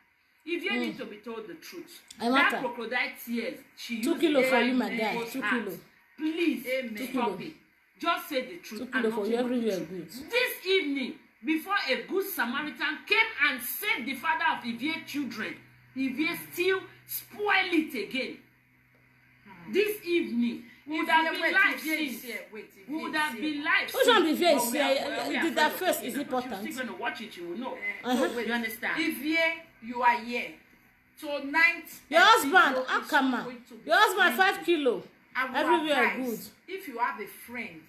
if you need to be told the truth, I want that her. crocodile tears, she 2 used kilo to for cry you, my in guy. people's 2 hearts. kilo. Please, kilo. stop it. Just say the truth. 2 and kilo for nothing you. but Every the year truth. good. This evening, before a good Samaritan came and saved the father of Ivie's children, Ivie still spoil it again. this evening would have been live since. Would have been live. Which one be very did that first is important. You're still going to watch it, you will know. You understand? If you are here tonight, your husband, come on. Your husband 5 kilo. Everywhere good. If you have a friend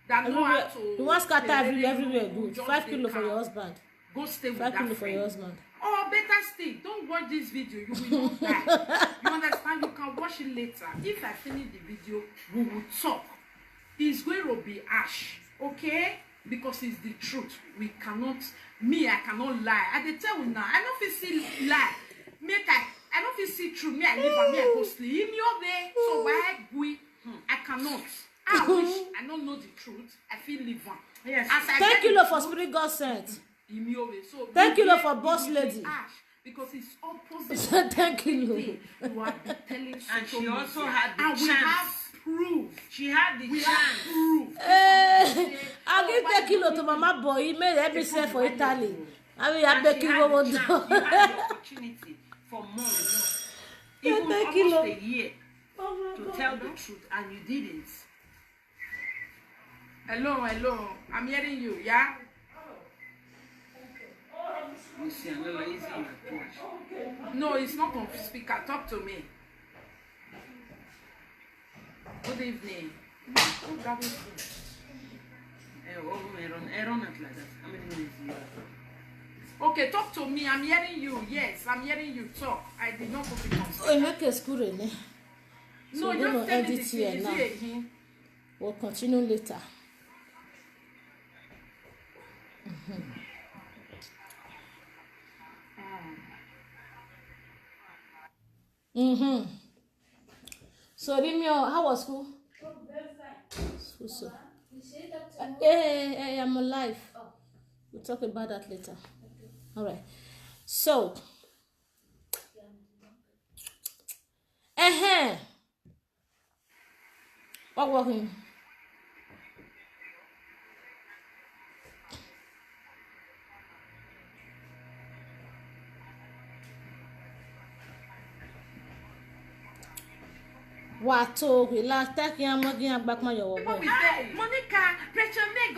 that know how to, you want scatter everywhere good. 5 kilo for your husband. Go stay with 5 that kilo friend. for your husband. Or better still, don't watch this video. You will not die. You understand? You can watch it later. If I finish the video, we will talk. It's going to be ash, okay? Because it's the truth. We cannot. I cannot lie. I dey tell you now. I don't feel see lie. I don't feel see true. I live and I go sleep. So why we? I cannot. I wish I don't know the truth. I feel live on. Yes. 10 kilo for spirit God sent. So 10 kilo for boss lady. Because it's opposite. 10 kilo. You are telling And she also had the chance. We have proof. She had the chance. I'll give 10 kilo to Mama Boy. He made every sale for Italy. I mean, I beg you, She had the opportunity for months, even almost a year, to tell the truth, and you didn't. Hello. I'm hearing you, yeah? You see, I'm not lazy in approach. No, it's not on speaker. Talk to me. Good evening. Oh, that was good. Aaron, not like that. How many minutes do you have? Okay, talk to me. I'm hearing you. Yes, I'm hearing you talk. I did not put it on speaker. Oh, make a school, eh? No, we're just gonna tell me edit the here thing. now. Is it him? We'll continue later. So, Rimio, how was school? So. Hey, I'm alive. We'll talk about that later. All right. So, what was him? Wato relax take am again back my your boy. Monica, Precious Meg,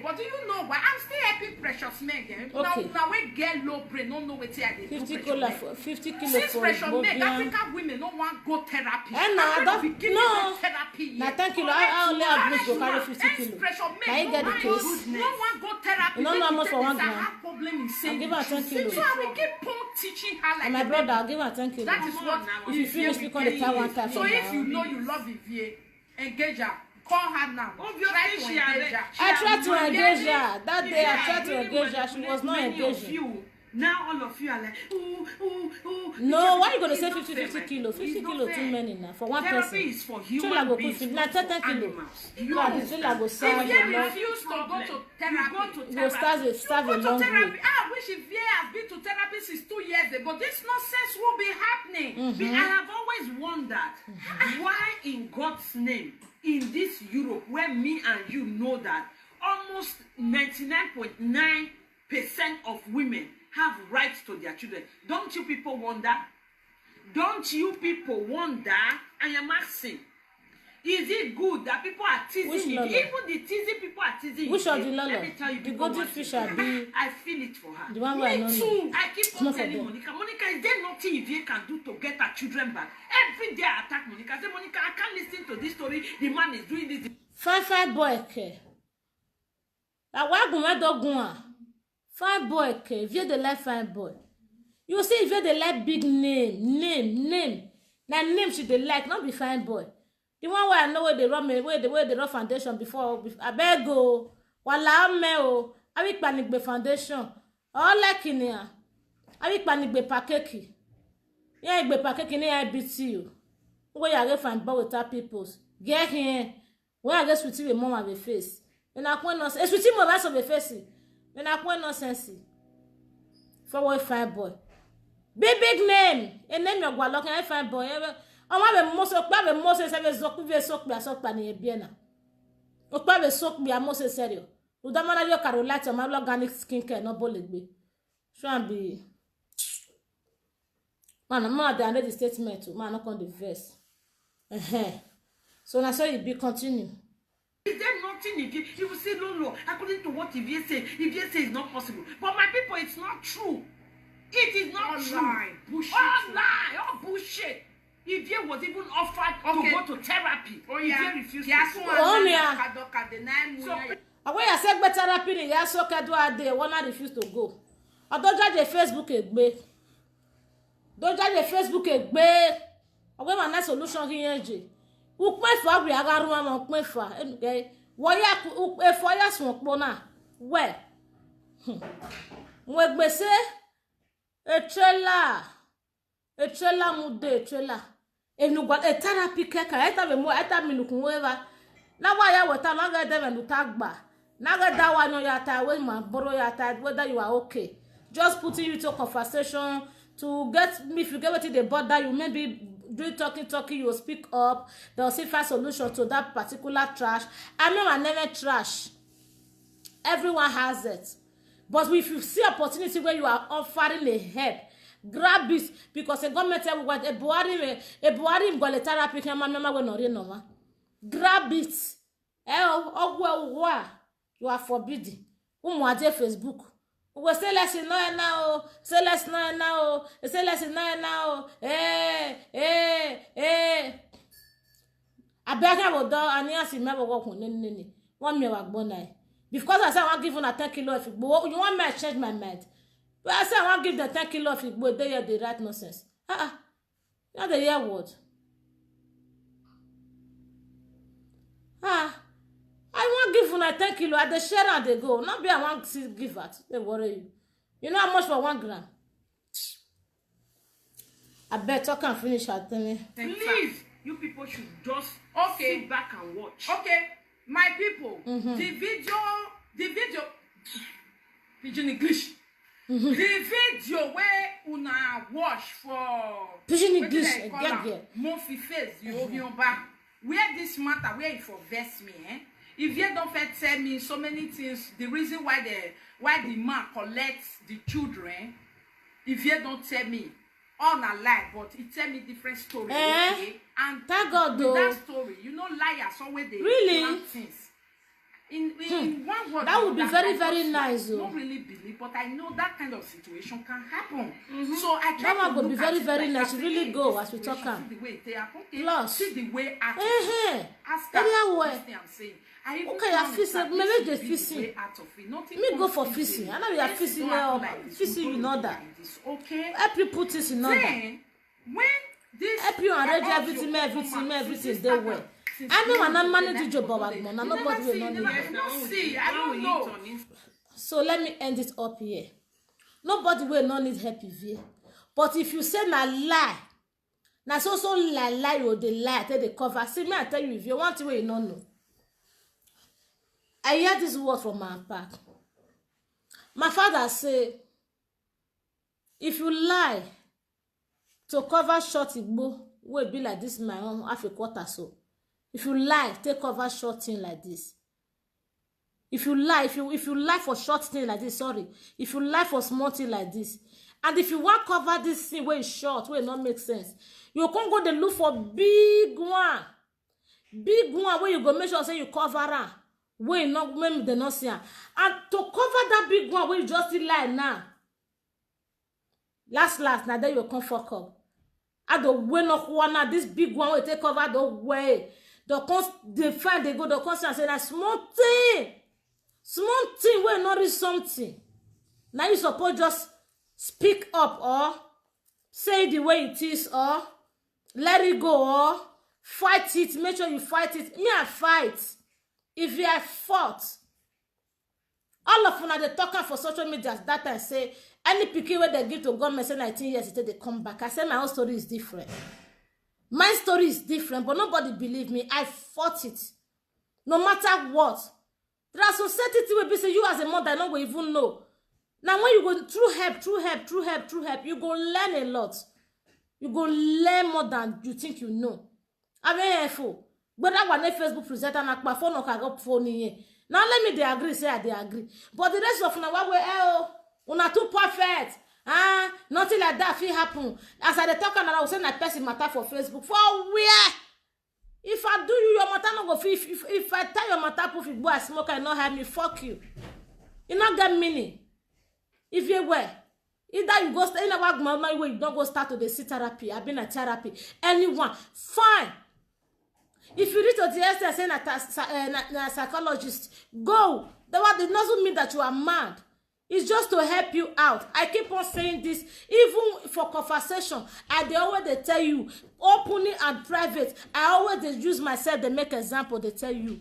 but do you know why I'm still happy Precious Meg? Okay. Now we get low brain, don't know what I did. 50 kilo for 50 kilo Since for Precious Meg, Bobian. African women don't want go therapy. And now I don't no. Therapy. Now 10 kilo I only have go carry 50 kilo. Now you get the case. No one go therapy. You don't know how much for 1 gram. Problem in saying. I'll give her 10 kilo. So I will keep on teaching her like And my brother, I'll give her 10 kilo. that is what If you finish speak on the car one time. So if you know you love Vivier, engage her. Call her now. Try to engage her. I tried to engage her. That day I tried to engage her. She was not engaging. Now all of you are like, ooh. No, why you gonna say 50 kilo? 50 kilo too many now for one person. Therapy is for Trailer human go beings, put not like for 10 kilo. animals. You know, the trailer go serve If a you long. refuse to go to therapy, You go serve a long way. I wish if Vie has been to therapy since 2 years ago, this nonsense will be happening. I have always wondered why in God's name in this Europe where me and you know that almost 99.9% of women have rights to their children. Don't you people wonder? Don't you people wonder? I am asking. Is it good that people are teasing you? Even the teasing people are teasing you. Which of the Lolo? Let me tell you, The people golden want fish it. are the I feel it for her. the one where I Me know. too. I keep on Not for telling them. Monica, is there nothing Ivie can do to get her children back? Every day I attack Monica. I say, Monica, I can't listen to this story. The man is doing this. Fine boy ke. La wa gun me dogun a. Fine boy ke. Vie de like fine boy. You see, Vie de like big name. Na name she dey like, not be fine boy. The one where I know where they run me, where they run foundation before. I beg o. Wala me o. I be panigbe foundation. All like in here. I be panigbe pakeki. Yeah, igbe pakeki ni IBT o. Where you get fine boy without peoples. Get here. When I get sweetie with mom have a face. When I point nonsense, sweetie mom has a face. When I point nonsense. For what fine boy. Big name. A name your gualock and fine boy. On va be most se be sok ni bien. O pa be sok bi amo se serio. O da mana yo Carolite o ma organic skincare no bolegbe. So am be man dey the statement o man no come the verse. So now so you be continue. Is there nothing Ivie? You will say, no, according to what Ivie says it's not possible. But my people, it's not true. It is not true. Lie. Bullshit. All lie, all bullshit. Ivie was even offered to go to therapy. Ivie refused to go. So, Away I said better therapy ni ya so kedu ade wanna refuse to go. Odoja je Facebook egbe. Doja je Facebook egbe. Away ma na solution kiyenje. Ukmefa we agaru ma ukmefa. Wo ya efo ya sun po na. We. Mo gbese a trailer mude trailer. Enu gwa a therapy keka eta be mo eta minukun weva. Na wa ya weta na ga dem enu tagba. Na ga da wa no ya ta we ma borrow ya ta whether you are okay. Just putting you to conversation to get me if you get what they bother you maybe do talking you will speak up. They'll see find solution to that particular trash. I mean I never trash. Everyone has it. But if you see opportunity where you are offering a help, grab it because the government a Buhari ngole therapy kama mama we no re no ma. Grab it. You are forbidden. Umu ade Facebook. We say let's know now. Say let's know now. Say let's know now. Abega bodo ani asi me bo kun ni. One me wa gbo na. Because I say I want give una 10 kilo if you want me to change my mind. But I say I want give the 10 kilo if you they hear the right nonsense. Not the hear word. I want give una 10 kilo at the share and they go. Not be I want give that. They worry you. You know how much for 1 gram? I bet I can finish at me. Please, you people should just sit back and watch. Okay, my people, the video, Pidgin English. The video where una watch for Pidgin English, Mofi face, where this matter, where it for vex me, If you don't tell me so many things, the reason why the man collects the children, if you don't tell me, all na lie, but it tell me different story. Okay? And thank God, with that story, you know, liars always they really things. In one word, that would be very, very nice. I don't really believe, but I know that kind of situation can happen. So I try that one to would be very, very like nice. Really go as we talk. See the way it happen. Plus, see the way out. Ask her. I'm saying. I Okay, I feel maybe they fishing. Me go for fishing. I know you are fishing now. Fishing in order. Okay. Help you put this in order. Then, when this help you arrange everything they well. I know I'm not managing job about money. Nobody will not see. I don't know. So let me end it up here. Nobody will not need help here. But if you say na lie, na so lie or the lie, tell the cover. See me, I tell you, if you want to, you don't know. I hear this word from my papa. My father say, if you lie to cover short igbo, will be like this my own half a quarter so. If you lie, take cover short thing like this. If you lie, if you lie for short thing like this, sorry. If you lie for small thing like this, and if you want cover this thing where it's short, where it not make sense, you can't go to look for big one where you go make sure say you cover am. Where not maybe they not see am. And to cover that big one where you just lie now. Last now then you come fuck up. And the way no one this big one will take cover the way. They find they go the constant say that small thing will not is something. Now you suppose just speak up or say the way it is or let it go or fight it. Make sure you fight it. Me I fight. If you have fought, all of una they talking for social media that time say any pikin where they give to government say 19 years until they come back. I say my own story is different. My story is different, but nobody believe me. I fought it. No matter what. There are some certain things where say you as a mother no will even know. Now when you go through help, you go learn a lot. You go learn more than you think you know. I'm very helpful. But that one Facebook presenter na pa phone ka phone here. Now let me they agree say they agree. But the rest of una we una too perfect. Nothing like that fit happen. As I dey talk and I will say na person matter for Facebook. For where? If I do you, your matter no go fit. If I tell your matter proof, if boy I smoke and not help me, fuck you. You not get meaning. If you were, either you go stay in a work my way, you don't go start to the see therapy. I've been a therapy. Anyone, fine. If you reach to the extent saying a psychologist, go. That doesn't mean that you are mad. It's just to help you out. I keep on saying this, even for conversation. They always tell you, openly and private. I always use myself. They make example. They tell you,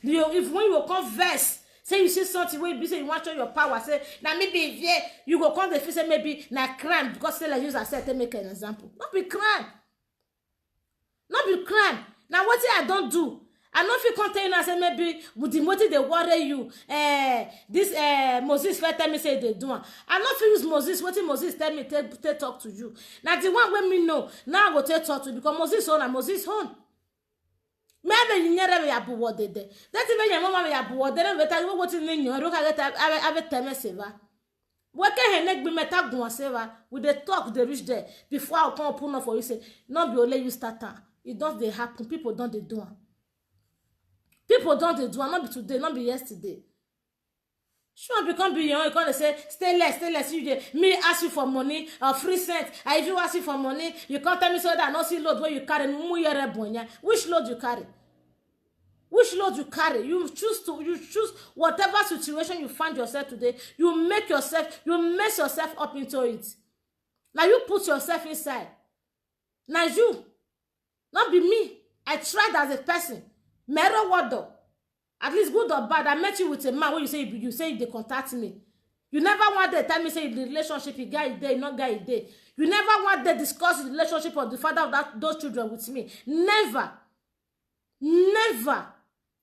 if when you converse, say you see something where you say you want to show your power. Say now maybe if you go come the face say maybe na crime because say like use yourself to make an example. Not be crime. Not be crime. Now what I don't do. I know if you contain and say maybe with the motive they worry you. This Moses first tell me say they do. I know if you use Moses, what Moses tell me to talk to you. Now the one when me know, now I go to talk to you because Moses own and Moses own. Maybe you never have what they did. That's even your mama have what they never tell you what in your look at have time seva. What can he be meta go seva? With the talk they reach there before I come open up for you say, not be only you start. It does they happen. People don't they do. People don't they do, not be today, not be yesterday. Sure, become beyond, you can't say, stay less, you me ask you for money, or free cent, and if you ask you for money, you can't tell me so that I not see load where you carry, which load you carry? Which load you carry? You choose whatever situation you find yourself today, you mess yourself up into it. Now you put yourself inside. Now you, not be me. I tried as a person. Matter what though, at least good or bad, I met you with a man where you say they contact me. You never want to tell me say the relationship you guy day, not guy day. You never want to discuss the relationship of the father of those children with me. Never.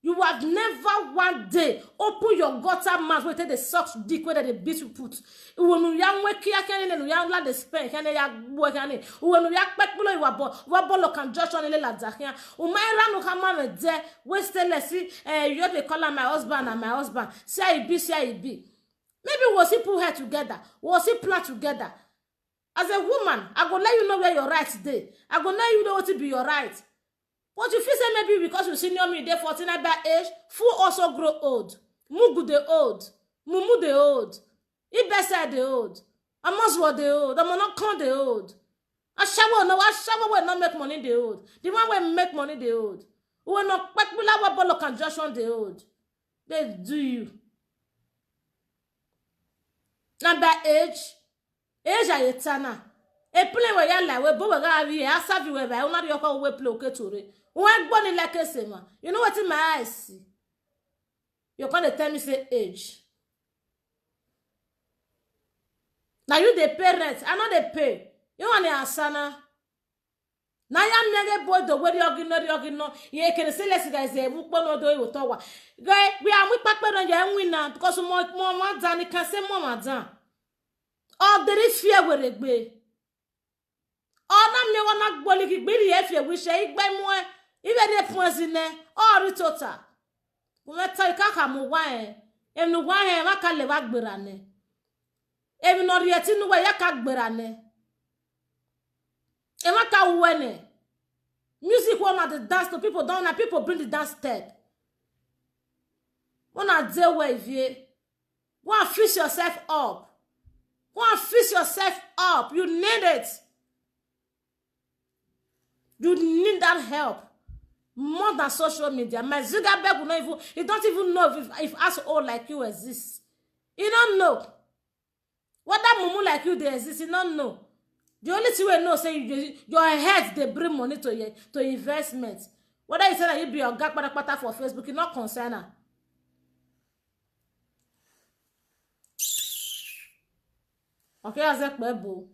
You have never one day open your gutter mouth where the socks dick where the beat you put. When you young wake here can you young lad the spend can you work on it. When you young pet below you are what can judge on the Lazarkian. My run come on there, wasteless. You have to call my husband and my husband. Say I be. Maybe was he put her together? Was he plan together? As a woman, I go let you know where your rights day. I go let you know what to be your right. But you feel say maybe because you senior me, they 49 by age, fool also grow old. Mugu the old. Mumu the old. Ibesa the old. Amaswa the old. Amonokon the old. Ashawo will not make money the old. The one will make money the old. Who will not particular bolo conjunction the old. They do you. Now by age are eternal. A play where you like, we both have you, I serve you where I will not your call we play okay to it. One body like a sema. You know what in my eyes see? You're gonna tell me say age. Now you the parents, I know they pay. You want the answer now? Now you mega boy the way you know. You can say let's guys say we no do you talk. Guy, we are with paper and you win now because more than you can say more than. Oh, there is fear where it be. Oh, na me wana gboli ki gbiri e fie wi se igbe mo e ibe de poisine o ri total mo meta ikaka mo wa enu wa ma ka le wa gbera ne emi no ri eti nu wa ya ka gbera ne e ma ka wo ne music one at the dance to people down and people bring the dance step wanna deal with you go and fix yourself up you need it. You need that help more than social media. My Zuckerberg will not even, he don't even know if asshole like you exist. He don't know. What that mumu like you they exist, he don't know. The only thing we know say your head they bring money to investment. Whether you say that you be your gag pata for Facebook, you not concern her. Okay, as a pebble.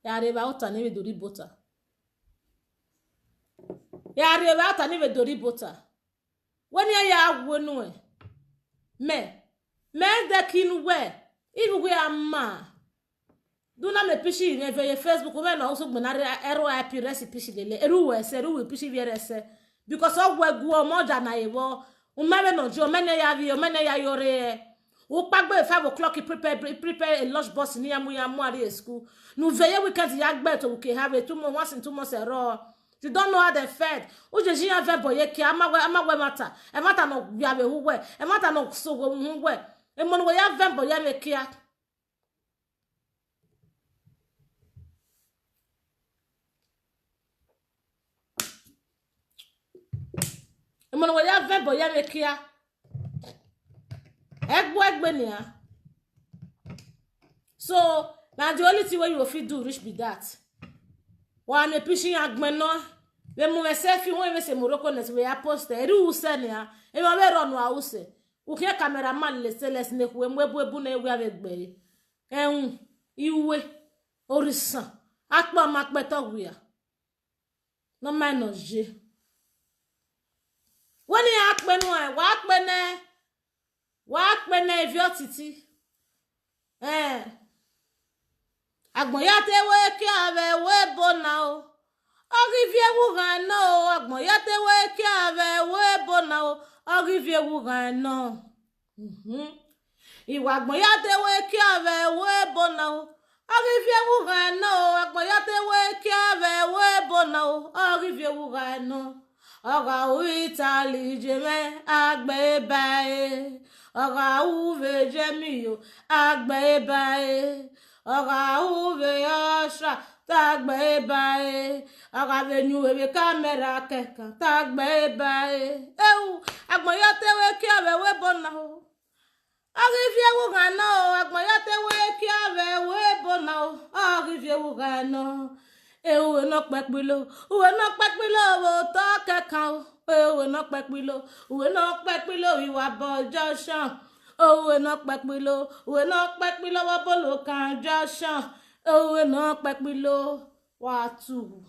Yareba utani we dori bota. Yareba utani we dori bota. When ya wonu me the kin we if we are ma do na me pishi ne ve Facebook we na also gbona ero happy recipe lele eru we pishi we rese because of we go more than I wo umame no jo mene ya vi o mene ya yore Ou pas que 5 o'clock, il prepare a lunch box ni yamu à school. Nous veillons week-end, yagbe ou qui have tout le monde, once in 2 months, error. You don't know how they fed. Ou je dis un verbe boye qui ama we mata. E mata no yabe huwe. E mata no so huwe. E mon we ya verbe boye me kia. E mon we ya verbe boye me kia. Egbe ni ha. So, now the only thing you fit do reach be that. Wa me pushing agbe no. We mu selfie won we se Morocco net we post e ri use ni ha. E ma be run wa use. U ke cameraman le seles ne ku mu ebu na ewu avegbe. Ehun iwe orisan. Akpo ma peto wi ya. No man no je. Woni akpe nu e wa akpe na evio titi. Agbon ya te we ki ave we bona o. Orivie wu gan no, agbon ya te we ki ave we bona o. Orivie wu gan no. Iwa agbon ya te we ki ave we bona o. Orivie wu gan no, agbon ya te we ki ave we bona o. Orivie wu gan no. Oga u Italy jeme agbe bae. Oga u ve jemi agbe bae. Oga u ve asha tagbe bae. Oga ve nu we camera keka tagbe bae. Agbon ya te we ki ave we bona o. Orivie wu gan no, agbon ya te we ki ave we bona o. Orivie wu gan no. Ewe no pekpilo, uwe no pekpilo wo to kekan o. Ewe no pekpilo, uwe no pekpilo iwa bojo shan. Ewe no pekpilo, uwe no pekpilo wo bolo kan jo shan. Ewe no pekpilo wa tu.